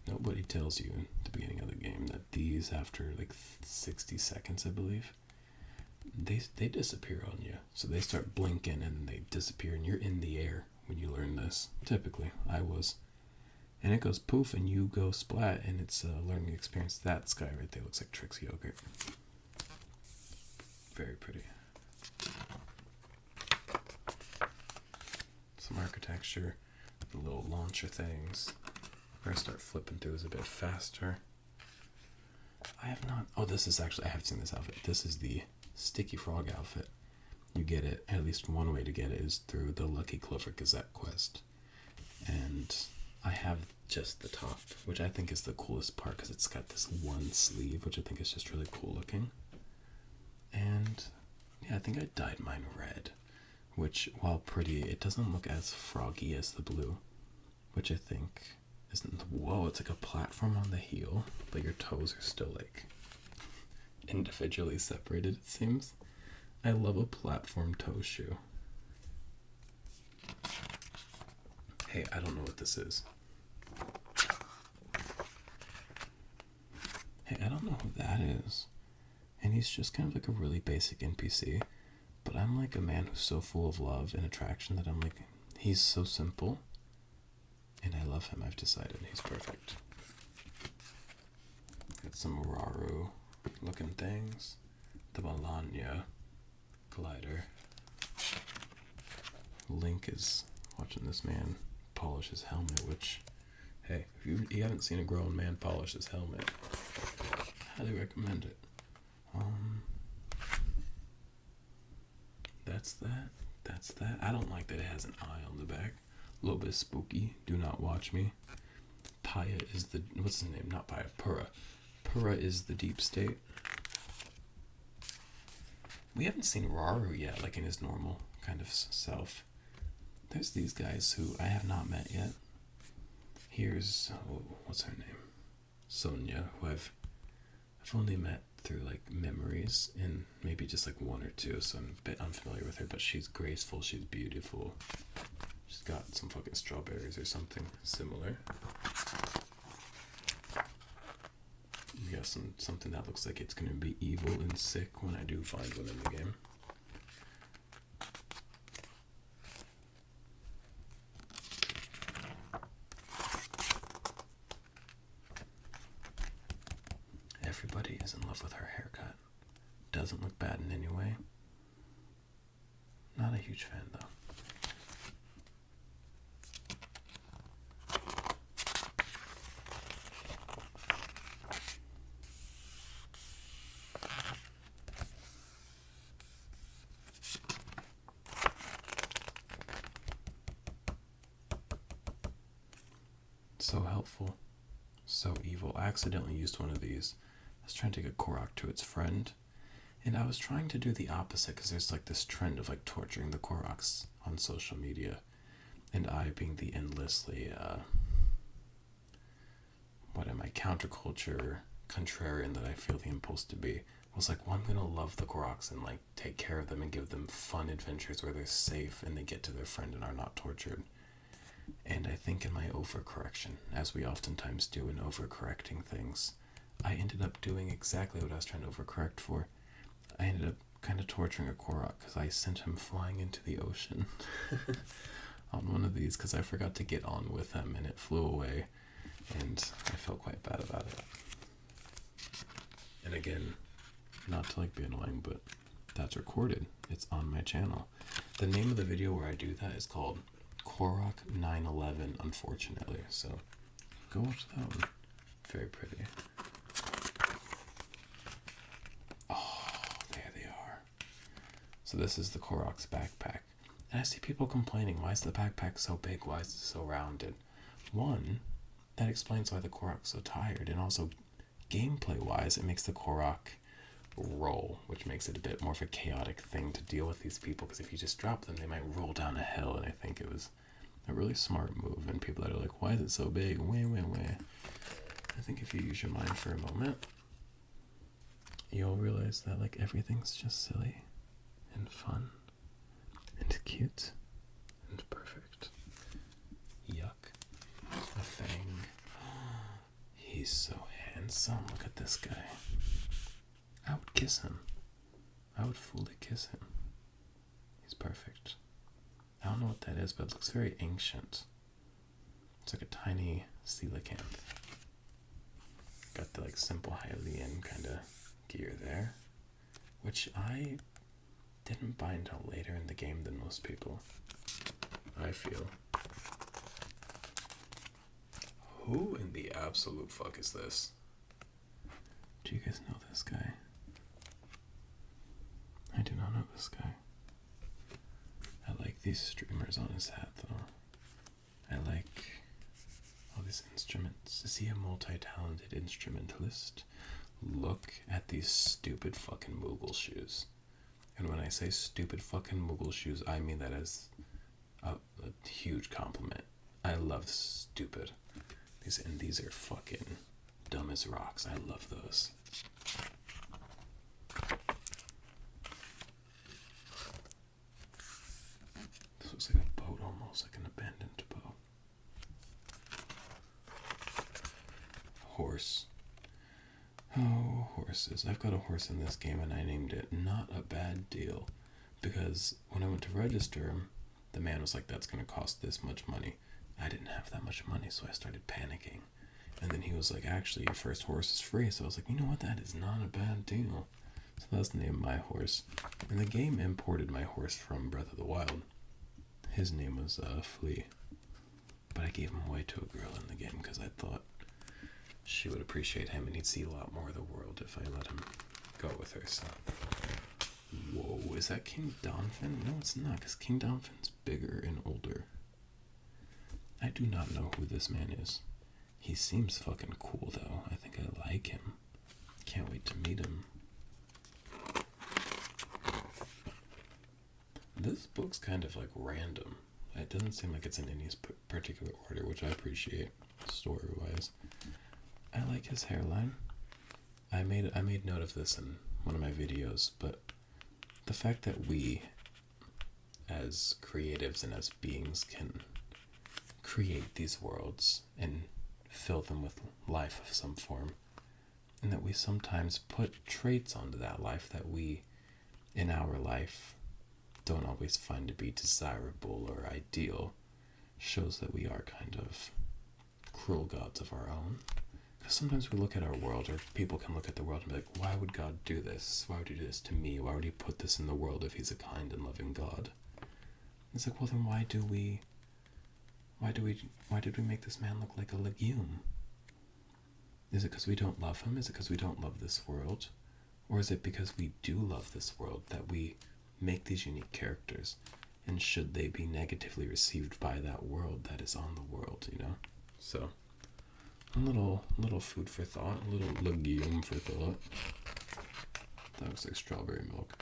S1: Nobody tells you at the beginning of the game that these, after like 60 seconds, I believe, they disappear on you. So they start blinking and they disappear, and you're in the air when you learn this. Typically, I was. And it goes poof, and you go splat, and it's a learning experience. That sky right there looks like Trix yogurt. Very pretty. Some architecture, the little launcher things. We're gonna start flipping through this a bit faster. I have not. Oh, this is actually. I have seen this outfit. This is the Sticky Frog outfit. You get it. At least one way to get it is through the Lucky Clover Gazette quest. And I have just the top, which I think is the coolest part because it's got this one sleeve, which I think is just really cool looking. And yeah, I think I dyed mine red, which, while pretty, it doesn't look as froggy as the blue, which I think isn't. Whoa, it's like a platform on the heel, but your toes are still like individually separated, it seems. I love a platform toe shoe. Hey, I don't know what this is. Hey, I don't know who that is. And he's just kind of like a really basic NPC. But I'm like a man who's so full of love and attraction that I'm like, he's so simple. And I love him, I've decided. He's perfect. Got some Raru looking things. The Melania glider. Link is watching this man polish his helmet, which, hey, if you haven't seen a grown man polish his helmet, I highly recommend it. That's that. I don't like that it has an eye on the back. A little bit spooky. Do not watch me. Paya is the, what's his name? Not Paya, Pura. Pura is the deep state. We haven't seen Raru yet, like in his normal kind of self. There's these guys who I have not met yet. Here's, what's her name? Sonia, who I've only met through like memories and maybe just like one or two, so I'm a bit unfamiliar with her, but she's graceful, she's beautiful. She's got some fucking strawberries or something similar. You got something that looks like it's gonna be evil and sick when I do find one in the game. Everybody is in love with her haircut. Doesn't look bad in any way. Not a huge fan though. So helpful. So evil. I accidentally used one of these. I was trying to get Korok to its friend, and I was trying to do the opposite because there's like this trend of like torturing the Koroks on social media, and I, being the endlessly counterculture contrarian that I feel the impulse to be, was like, well, I'm gonna love the Koroks and like take care of them and give them fun adventures where they're safe and they get to their friend and are not tortured. And I think in my overcorrection, as we oftentimes do in overcorrecting things, I ended up doing exactly what I was trying to overcorrect for. I ended up kind of torturing a Korok because I sent him flying into the ocean on one of these because I forgot to get on with him and it flew away, and I felt quite bad about it. And again, not to like be annoying, but that's recorded. It's on my channel. The name of the video where I do that is called Korok 911, unfortunately, so go watch that one. Very pretty. Oh, there they are. So this is the Korok's backpack. And I see people complaining, why is the backpack so big? Why is it so rounded? One, that explains why the Korok's so tired, and also gameplay-wise, it makes the Korok roll, which makes it a bit more of a chaotic thing to deal with these people, because if you just drop them, they might roll down a hill, and I think it was a really smart move. And people that are like, why is it so big? Wah. I think if you use your mind for a moment, you'll realize that like everything's just silly and fun and cute and perfect. Yuck. A fang. he's so handsome. Look at this guy. I would kiss him. I would fully kiss him. He's perfect. I don't know what that is, but it looks very ancient. It's like a tiny coelacanth. Got the simple Hylian kind of gear there, which I didn't buy until later in the game than most people, I feel. Who in the absolute fuck is this? Do you guys know this guy? I do not know this guy. I like these streamers on his hat though. I like all these instruments. Is he a multi-talented instrumentalist? Look at these stupid fucking Moogle shoes. And when I say stupid fucking Moogle shoes, I mean that as a huge compliment. I love stupid. These are fucking dumb as rocks. I love those. This looks like a boat almost, like an abandoned boat. Horse. Oh, horses. I've got a horse in this game and I named it Not a Bad Deal. Because when I went to register, the man was like, that's going to cost this much money. I didn't have that much money, so I started panicking. And then he was like, actually, your first horse is free. So I was like, you know what? That is not a bad deal. So that's the name of my horse. And the game imported my horse from Breath of the Wild. His name was Flea. But I gave him away to a girl in the game because I thought she would appreciate him and he'd see a lot more of the world if I let him go with her. So, whoa, is that King Donphin? No, it's not, because King Donphin's bigger and older. I do not know who this man is. He seems fucking cool, though. I think I like him. Can't wait to meet him. This book's kind of random. It doesn't seem like it's in any particular order, which I appreciate story-wise. I like his hairline. I made note of this in one of my videos, but the fact that we, as creatives and as beings, can create these worlds and fill them with life of some form, and that we sometimes put traits onto that life that we, in our life, don't always find to be desirable or ideal, shows that we are kind of cruel gods of our own. Because sometimes we look at our world, or people can look at the world and be like, why would God do this? Why would he do this to me? Why would he put this in the world if he's a kind and loving God? It's like, well, then why did we make this man look like a legume? Is it because we don't love him? Is it because we don't love this world? Or is it because we do love this world that we make these unique characters? And should they be negatively received by that world that is on the world, you know? So, a little food for thought, a little legume for thought. That looks like strawberry milk.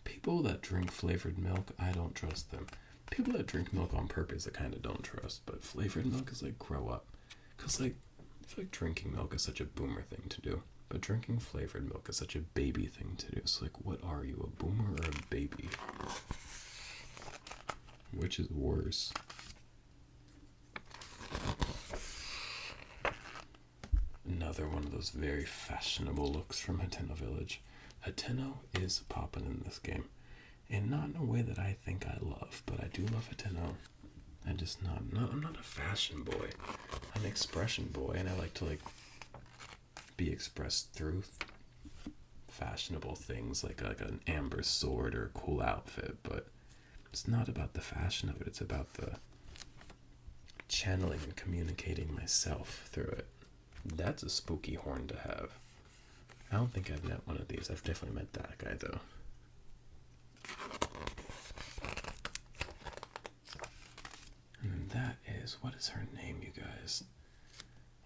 S1: People that drink flavored milk, I don't trust them. People that drink milk on purpose, I kind of don't trust. But flavored milk is grow up. Because, I feel like drinking milk is such a boomer thing to do. But drinking flavored milk is such a baby thing to do. So, what are you, a boomer or a baby? Which is worse? Another one of those very fashionable looks from Hateno Village. Hateno is popping in this game. And not in a way that I think I love, but I do love Hateno. I'm not a fashion boy. I'm an expression boy, and I like to be expressed through fashionable things like an amber sword or a cool outfit, but it's not about the fashion of it, it's about the channeling and communicating myself through it. That's a spooky horn to have. I don't think I've met one of these. I've definitely met that guy, though. And that is, what is her name, you guys?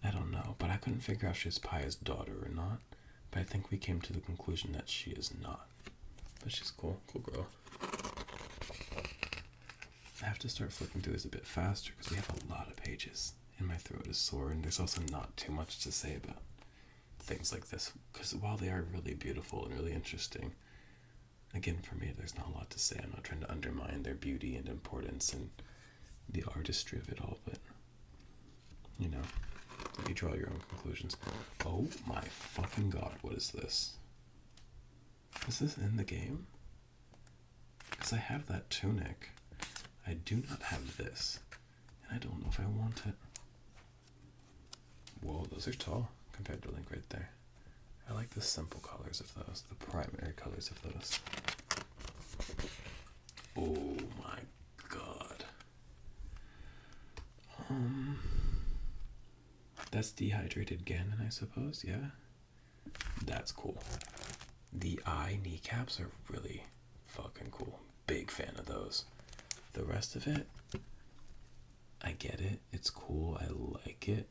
S1: I don't know, but I couldn't figure out if she's Paya's daughter or not. But I think we came to the conclusion that she is not. But she's cool girl. I have to start flipping through this a bit faster because we have a lot of pages. And my throat is sore, and there's also not too much to say about things like this. Because while they are really beautiful and really interesting, again, for me, there's not a lot to say. I'm not trying to undermine their beauty and importance and the artistry of it all, but, You draw your own conclusions. Oh my fucking god, what is this? Is this in the game? Because I have that tunic. I do not have this. And I don't know if I want it. Whoa, those are tall compared to Link right there. I like the simple colors of those, the primary colors of those. Oh my god. That's dehydrated Ganon, I suppose, yeah? That's cool. The eye kneecaps are really fucking cool. Big fan of those. The rest of it, I get it. It's cool. I like it.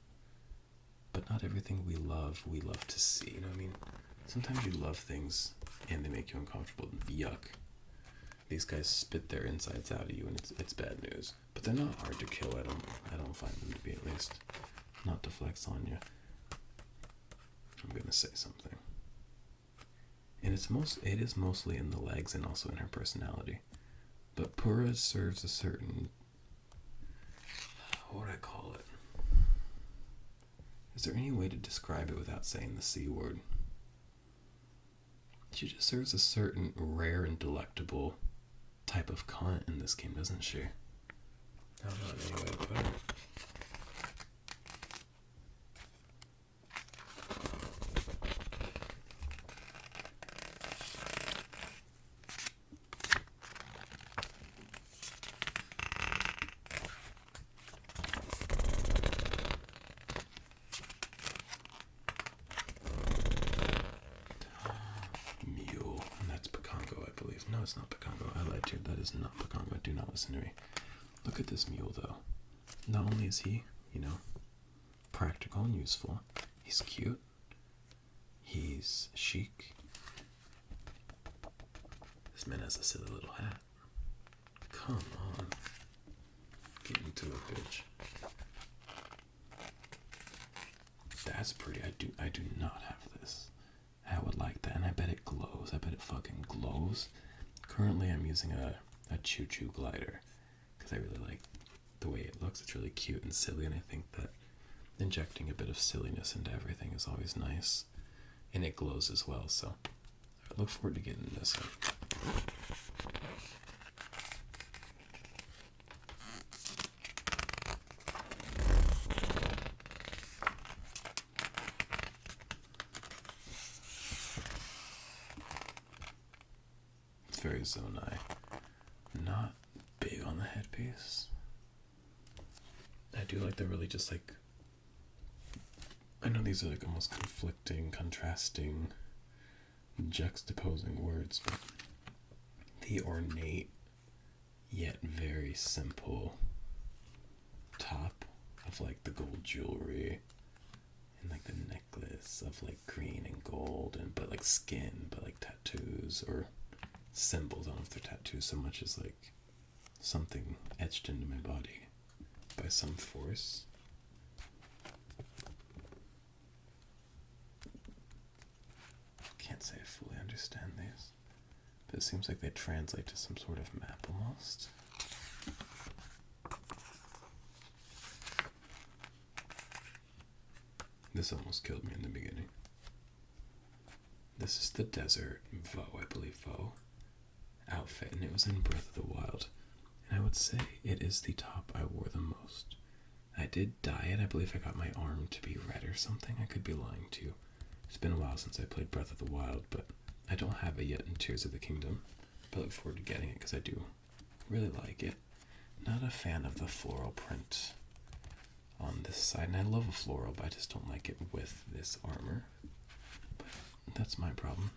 S1: But not everything we love to see. You know what I mean? Sometimes you love things and they make you uncomfortable. Yuck. These guys spit their insides out of you and it's bad news. But they're not hard to kill. I don't find them to be, at least. Not to flex on you. I'm gonna say something. And it is mostly in the legs and also in her personality. But Pura serves a certain, what would I call it? Is there any way to describe it without saying the C word? She just serves a certain rare and delectable type of cunt in this game, doesn't she? I don't know any way to put it. No, it's not Picongo. I lied to you. That is not Picongo. Do not listen to me. Look at this mule, though. Not only is he, practical and useful, he's cute. He's chic. This man has a silly little hat. Come on. Get into it, bitch. That's pretty. I do not have this. I would like that, and I bet it glows. I bet it fucking glows. Currently, I'm using a choo-choo glider because I really like the way it looks. It's really cute and silly, and I think that injecting a bit of silliness into everything is always nice. And it glows as well, so I look forward to getting this one. Very Zonai. Not big on the headpiece. I do like the really just like, I know these are like almost conflicting, contrasting, juxtaposing words, but the ornate yet very simple top of like the gold jewelry and like the necklace of like green and gold and but like skin, but like tattoos or symbols. I don't know if they're tattoos so much as like something etched into my body by some force. Can't say I fully understand these, but it seems like they translate to some sort of map almost. This almost killed me in the beginning. This is the desert Vo, I believe Vo outfit, and it was in Breath of the Wild, and I would say it is the top I wore the most. I did dye it. I believe I got my arm to be red or something. I could be lying to you. It's been a while since I played Breath of the Wild, but I don't have it yet in Tears of the Kingdom, but I look forward to getting it because I do really like it. Not a fan of the floral print on this side, and I love a floral, but I just don't like it with this armor, but that's my problem.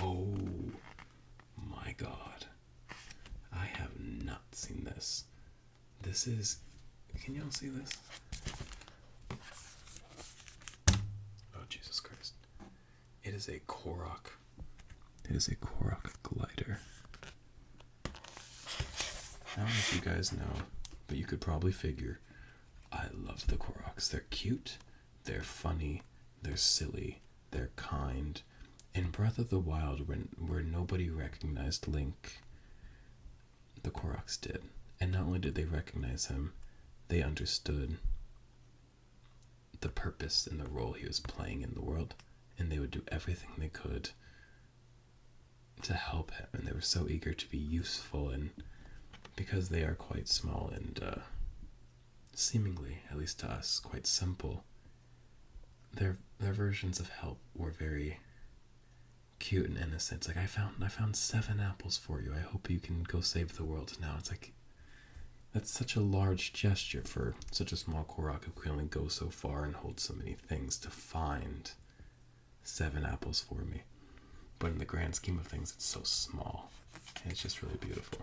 S1: Oh my god. I have not seen this. This is... Can y'all see this? Oh, Jesus Christ. It is a Korok. It is a Korok glider. I don't know if you guys know, but you could probably figure I love the Koroks. They're cute, they're funny, they're silly, they're kind, in Breath of the Wild, where nobody recognized Link, the Koroks did. And not only did they recognize him, they understood the purpose and the role he was playing in the world, and they would do everything they could to help him, and they were so eager to be useful, and because they are quite small and seemingly, at least to us, quite simple, their versions of help were very cute and innocent. It's like, I found 7 apples for you. I hope you can go save the world now. It's like, that's such a large gesture for such a small Korok who can only go so far and hold so many things to find 7 apples for me. But in the grand scheme of things, it's so small. And it's just really beautiful.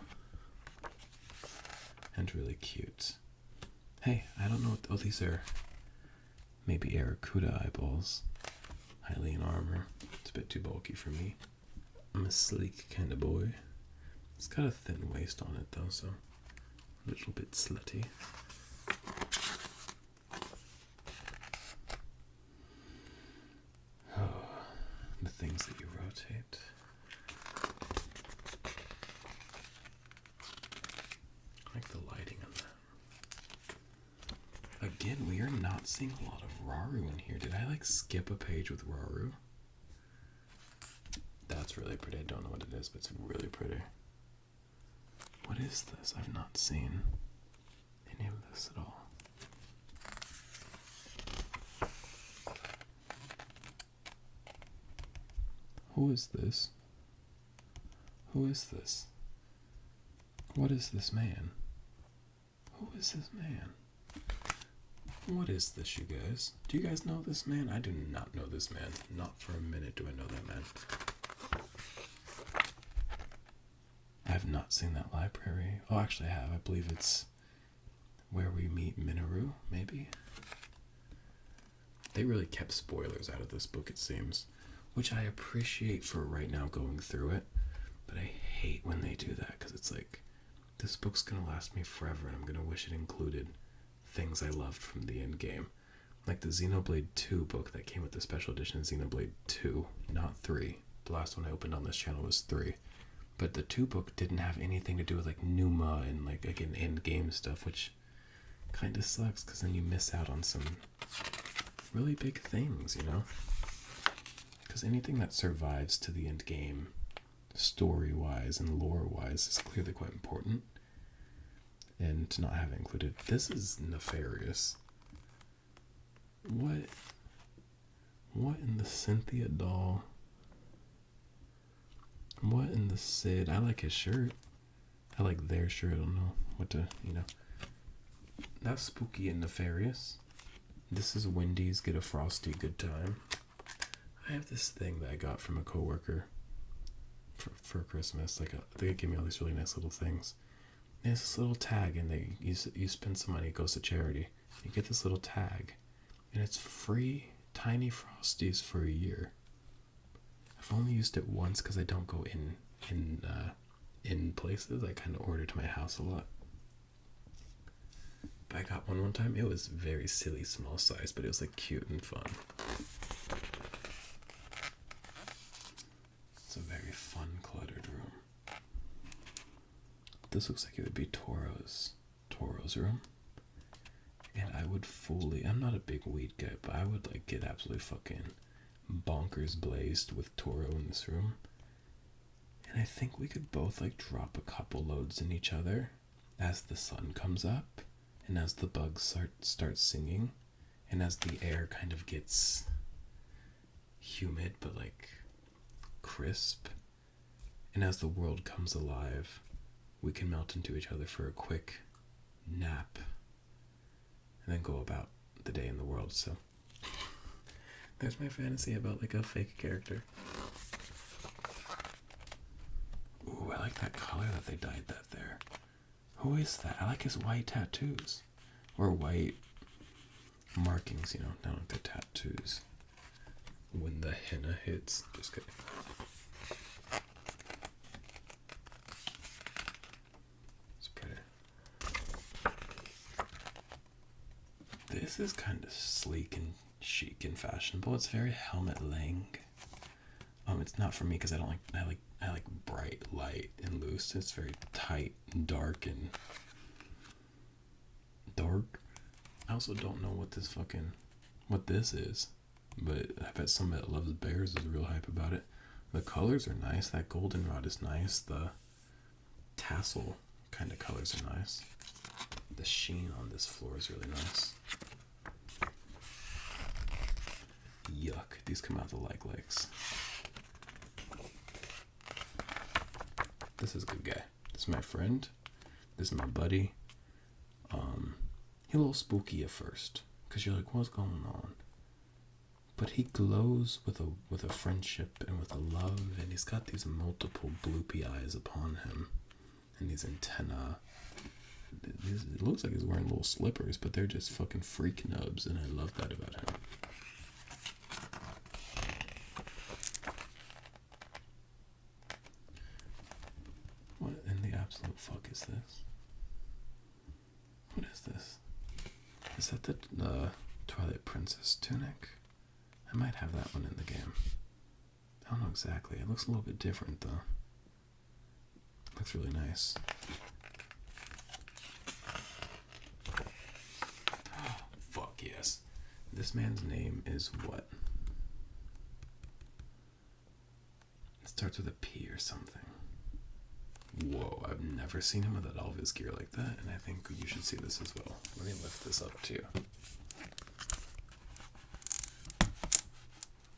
S1: And really cute. Hey, I don't know. Oh, these are maybe Aracuda eyeballs. Highly in armor. It's a bit too bulky for me. I'm a sleek kind of boy. It's got a thin waist on it though, so a little bit slutty. Oh, the things that you rotate. I like the lighting on that. Again, we are not seeing a lot of Rauru in here. Did I skip a page with Rauru? That's really pretty. I don't know what it is, but it's really pretty. What is this? I've not seen any of this at all. Who is this? Who is this? What is this man? Who is this man? What is this, you guys? Do you guys know this man? I do not know this man. Not for a minute do I know that man. I have not seen that library. Oh, actually I have. I believe it's where we meet Minoru, maybe? They really kept spoilers out of this book, it seems. Which I appreciate for right now going through it. But I hate when they do that, because it's like, this book's gonna last me forever, and I'm gonna wish it included things I loved from the end game. Like the Xenoblade 2 book that came with the special edition of Xenoblade 2, not 3. The last one I opened on this channel was 3. But the 2 book didn't have anything to do with Numa and again end game stuff, which kind of sucks because then you miss out on some really big things, you know? Because anything that survives to the end game, story-wise and lore-wise, is clearly quite important. And to not have it included, this is nefarious. What in the Cynthia doll? What in the Sid? I like his shirt. I like their shirt. I don't know what to, That's spooky and nefarious. This is Wendy's Get a Frosty Good Time. I have this thing that I got from a coworker for Christmas. They gave me all these really nice little things. There's this little tag, and you spend some money, it goes to charity. You get this little tag, and it's free tiny Frosties for a year. I've only used it once because I don't go in places. I kind of order to my house a lot. But I got one time. It was very silly, small size, but it was cute and fun. It's a very fun, cluttered room. This looks like it would be Toro's room. And I would I'm not a big weed guy, but I would get absolutely fucking bonkers blazed with Toro in this room. And I think we could both drop a couple loads in each other as the sun comes up and as the bugs start singing and as the air kind of gets humid but crisp, and as the world comes alive, we can melt into each other for a quick nap and then go about the day in the world. So there's my fantasy about a fake character. Ooh, I like that color that they dyed that there. Who is that? I like his white tattoos. Or white markings, not the tattoos. When the henna hits. Just kidding. It's pretty. This is kind of sleek and chic and fashionable. It's very Helmut Lang. It's not for me because I like bright, light, and loose. It's very tight, dark, and dark. I also don't know what this is, but I bet somebody that loves bears is real hype about it. The colors are nice. That goldenrod is nice. The tassel kind of colors are nice. The sheen on this floor is really nice. Yuck. These come out the like legs. This is a good guy. This is my friend. This is my buddy. He's a little spooky at first, because you're like, what's going on? But he glows with a friendship and with a love, and he's got these multiple gloopy eyes upon him, and these antennae. It looks like he's wearing little slippers, but they're just fucking freak nubs, and I love that about him. What in the absolute fuck is this? What is this? Is that the Twilight Princess tunic? I might have that one in the game. I don't know exactly. It looks a little bit different though. It looks really nice. Oh, fuck yes. This man's name is what? It starts with a P or something. Whoa, I've never seen him without all of his gear like that, and I think you should see this as well. Let me lift this up too.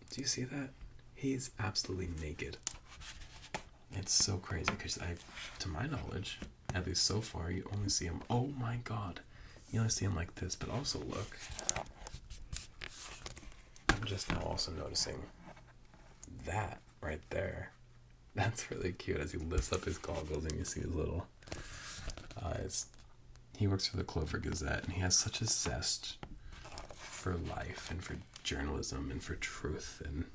S1: Do you see that? He's absolutely naked. It's so crazy because to my knowledge, at least so far, you only see him. Oh my god. You only see him like this, but also look. I'm just now also noticing that right there. That's really cute as he lifts up his goggles and you see his little eyes. He works for the Clover Gazette and he has such a zest for life and for journalism and for truth and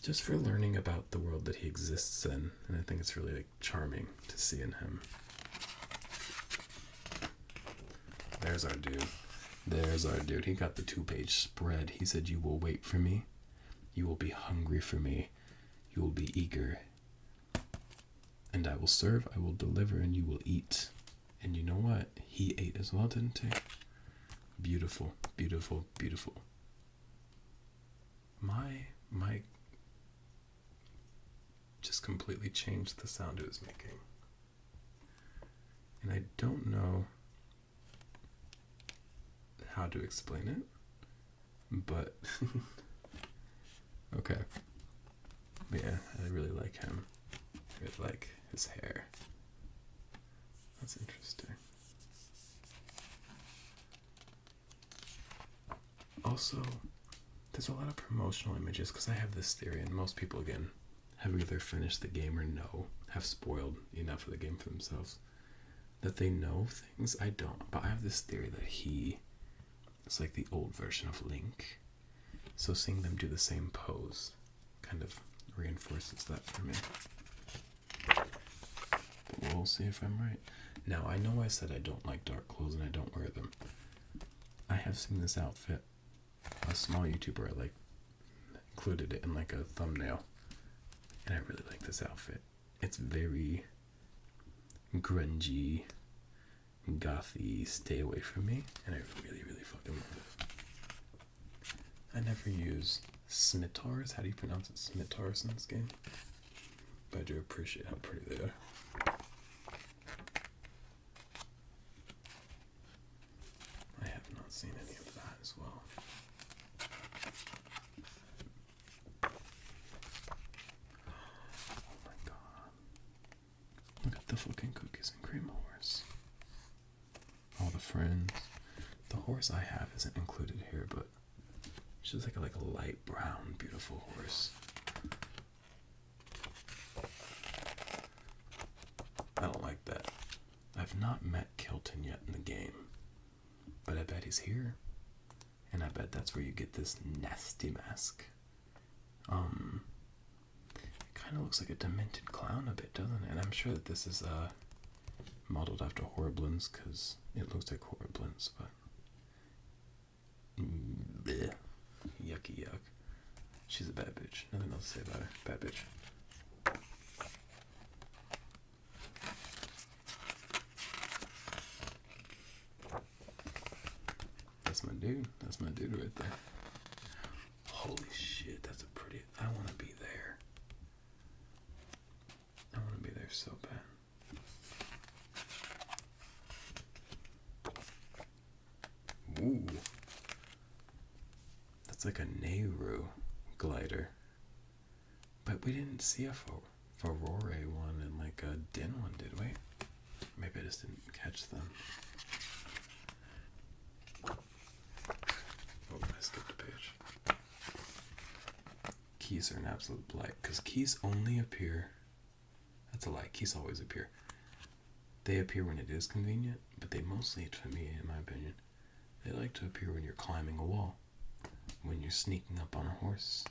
S1: just for learning about the world that he exists in. And I think it's really charming to see in him. There's our dude. There's our dude. He got the 2-page spread. He said, "You will wait for me. You will be hungry for me. You will be eager. And I will serve, I will deliver, and you will eat." And you know what? He ate as well, didn't he? Beautiful, beautiful, beautiful. My just completely changed the sound it was making. And I don't know how to explain it, but okay. Yeah, I really like him. I really like his hair. That's interesting. Also, there's a lot of promotional images because I have this theory, and most people, again, have either finished the game or have spoiled enough of the game for themselves that they know things. I don't, but I have this theory that he is like the old version of Link. So seeing them do the same pose kind of reinforces that for me. But we'll see if I'm right. Now, I know I said I don't like dark clothes and I don't wear them. I have seen this outfit. A small YouTuber included it in like a thumbnail. And I really like this outfit. It's very grungy, gothy, stay away from me. And I really, really fucking love it. I never use smitars. How do you pronounce it? Smitars in this game? But I do appreciate how pretty they are. I have not seen any of that as well. Oh my god. Look at the fucking cookies and cream horse. All the friends. The horse I have isn't included here, but it's just like a light brown, beautiful horse. I don't like that. I've not met Kilton yet in the game, but I bet he's here, and I bet that's where you get this nasty mask. It kind of looks like a demented clown a bit, doesn't it? And I'm sure that this is modeled after Horriblins, because it looks like Horriblins, but bleh. Yucky yuck. She's a bad bitch. Nothing else to say about her. Bad bitch. That's my dude. That's my dude right there. Holy shit, that's a pretty... I want to be there. I want to be there so bad. Ooh. That's like a Nehru glider. But we didn't see a Furore one and like a Din one, did we? Maybe I just didn't catch them. Oh, I skipped a page. Keys are an absolute blight, because keys only appear... That's a lie. Keys always appear. They appear when it is convenient, but they mostly, for me, in my opinion, they like to appear when you're climbing a wall, when you're sneaking up on a horse,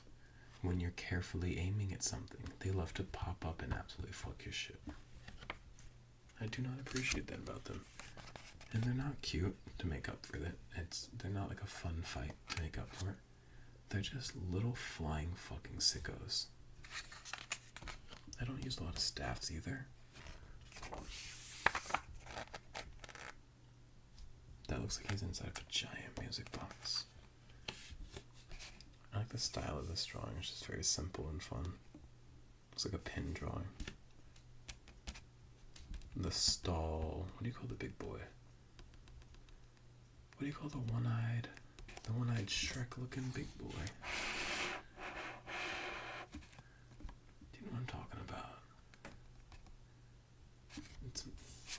S1: when you're carefully aiming at something. They love to pop up and absolutely fuck your shit. I do not appreciate that about them. And they're not cute to make up for that. They're not like a fun fight to make up for it. They're just little flying fucking sickos. I don't use a lot of staffs either. That looks like he's inside of a giant music box. I like the style of this drawing. It's just very simple and fun. Looks like a pin drawing. The stall. What do you call the big boy? What do you call the one-eyed Shrek-looking big boy? Do you know what I'm talking about? It's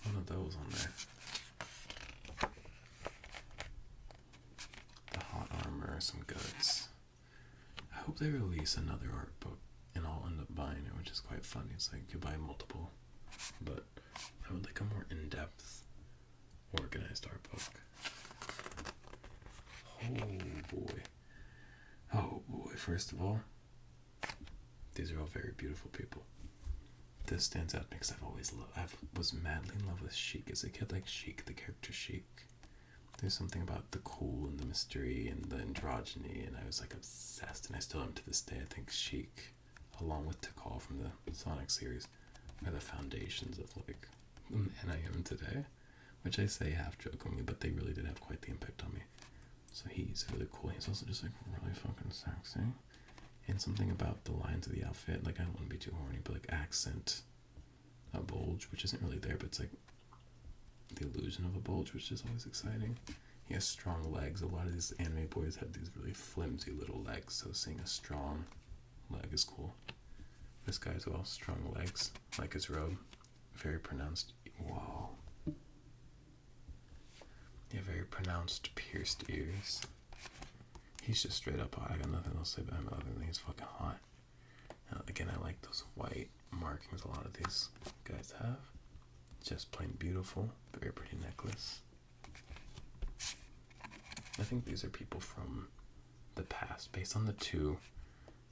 S1: one of those on there. The hot armor, some guts. I hope they release another art book and I'll end up buying it, which is quite funny. It's like you buy multiple, but I would like a more in-depth, organized art book. Oh boy, first of all, these are all very beautiful people. This stands out because I was madly in love with Sheik as a kid, like Sheik, the character Sheik. There's something about the cool and the mystery and the androgyny, and I was like obsessed, and I still am to this day. I think Sheik, along with Tikal from the Sonic series, are the foundations of like the man I am today, which I say half jokingly, but they really did have quite the impact on me. So he's really cool. He's also just like really fucking sexy. And something about the lines of the outfit, like I don't want to be too horny, but like accent a bulge, which isn't really there, but it's like the illusion of a bulge, which is always exciting. He has strong legs. A lot of these anime boys have these really flimsy little legs, so seeing a strong leg is cool. This guy as well, strong legs, like his robe. Very pronounced. Wow. Yeah, very pronounced pierced ears. He's just straight up hot. I got nothing else to say about him other than he's fucking hot. Again, I like those white markings a lot of these guys have. Just plain beautiful. Very pretty necklace. I think these are people from the past. Based on the two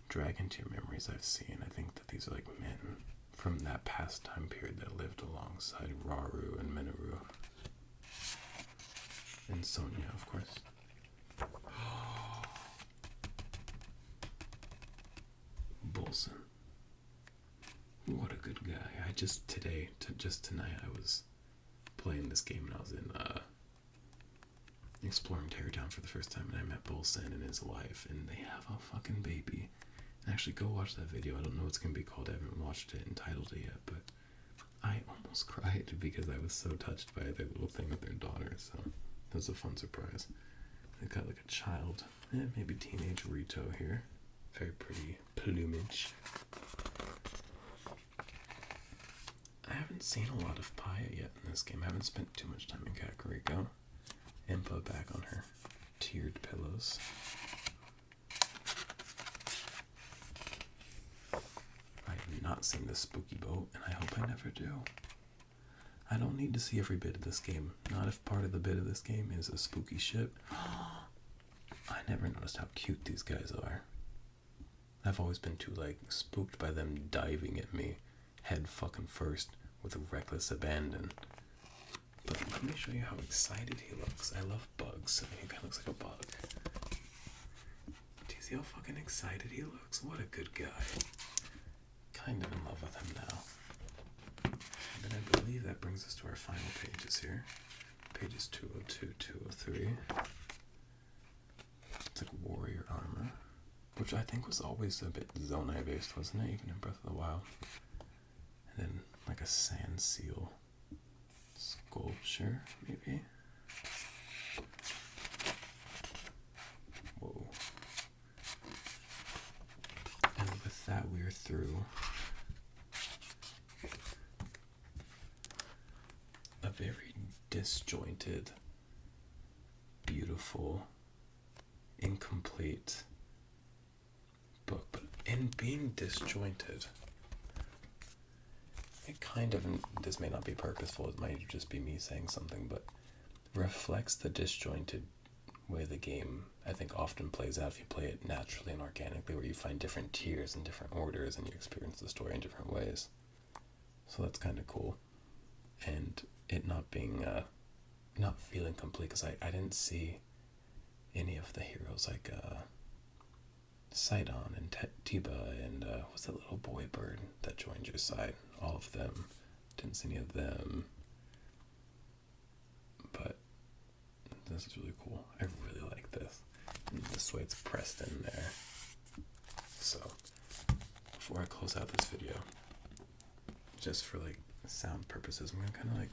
S1: Drag Into Your Memories I've seen, I think that these are like men from that past time period that lived alongside Raru and Minoru. And Sonia, of course. Bolson. What a good guy. Just tonight, I was playing this game and I was in exploring Terrytown for the first time, and I met Bolson and his wife, and they have a fucking baby. And actually, go watch that video. I don't know what it's going to be called. I haven't watched it, entitled it yet, but I almost cried because I was so touched by their little thing with their daughter, so that was a fun surprise. They've got like a child, maybe teenage Rito here. Very pretty plumage. I haven't seen a lot of Paya yet in this game. I haven't spent too much time in Kakariko. Impa back on her tiered pillows. I have not seen this spooky boat, and I hope I never do. I don't need to see every bit of this game. Not if part of the bit of this game is a spooky ship. I never noticed how cute these guys are. I've always been too, like, spooked by them diving at me head fucking first with reckless abandon. But let me show you how excited he looks. I love bugs, so he kind of looks like a bug. Do you see See how fucking excited he looks? What a good guy. Kind of in love with him now. And I believe that brings us to our final pages here. Pages 202, 203. It's like warrior armor, which I think was always a bit Zonai based, wasn't it? Even in Breath of the Wild. And then like a sand seal sculpture, maybe? Whoa. And with that, we are through a very disjointed, beautiful, incomplete book. But in being disjointed, it kind of, and this may not be purposeful, it might just be me saying something, but reflects the disjointed way the game, I think, often plays out if you play it naturally and organically, where you find different tiers and different orders and you experience the story in different ways. So that's kind of cool. And it not being, not feeling complete, because I didn't see any of the heroes, like Sidon and Tiba and what's that little boy bird that joined your side? All of them. Didn't see any of them. But this is really cool. I really like this. And this way it's pressed in there. So, before I close out this video, just for like sound purposes, I'm gonna kind of like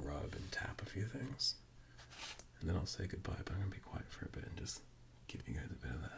S1: rub and tap a few things. And then I'll say goodbye, but I'm gonna be quiet for a bit and just give you guys a bit of that.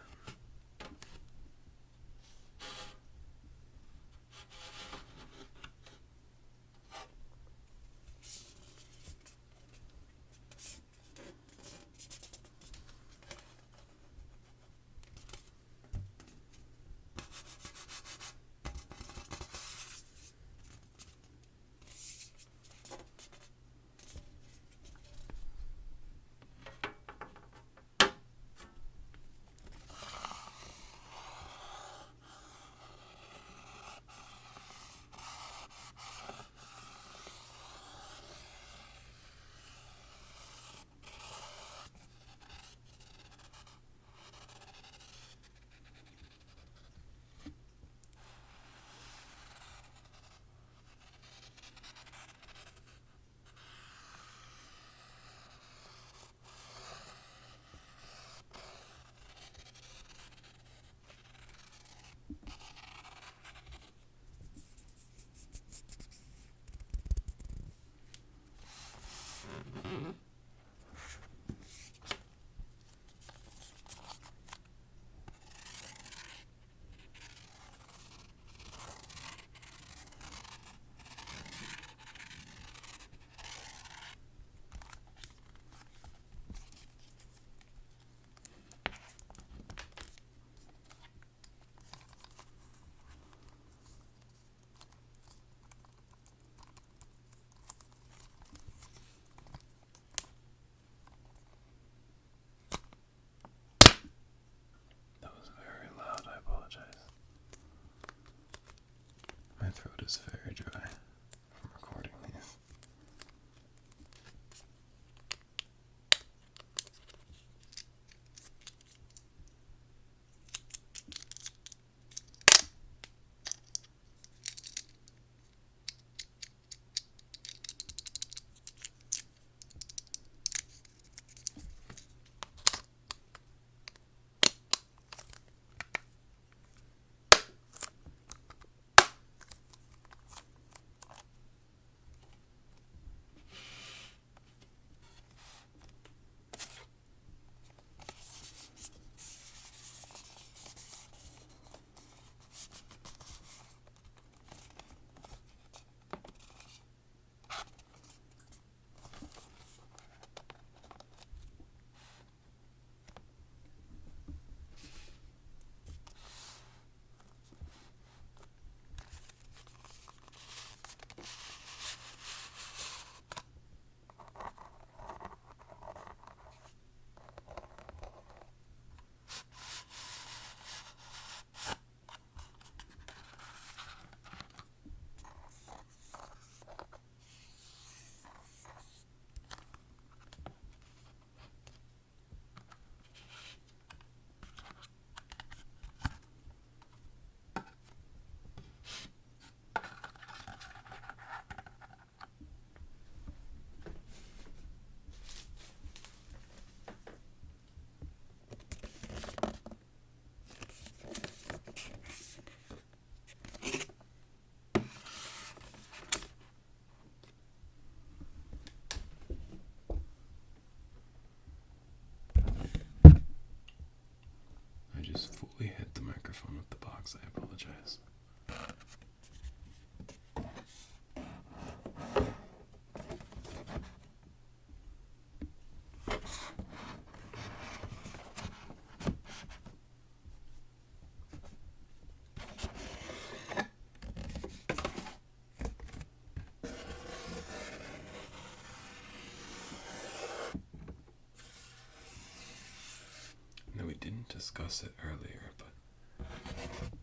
S1: discuss it earlier, but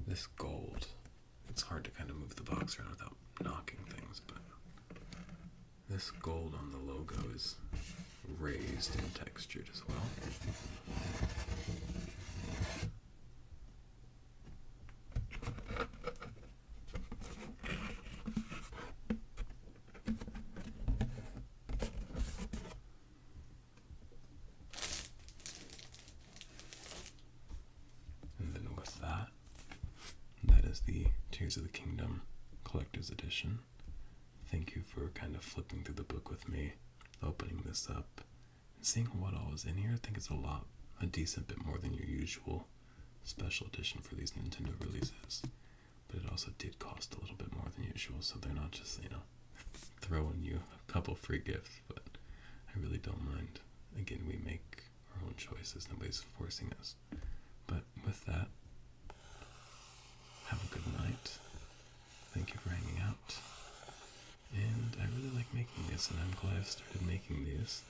S1: this gold, it's hard to kind of move the box around without knocking things, but this gold on the logo is raised and textured as well. And then with that, that is the Tears of the Kingdom Collector's Edition. Thank you for kind of flipping through the book with me, opening this up, and seeing what all is in here. I think it's a decent bit more than your usual special edition for these Nintendo releases. But it also did cost a little bit more than usual, so they're not just, throwing you a couple free gifts, but I really don't mind. Again, we make our own choices, nobody's forcing us. But with that, have a good night. Thank you for hanging out. And I really like making these, and I'm glad I've started making these.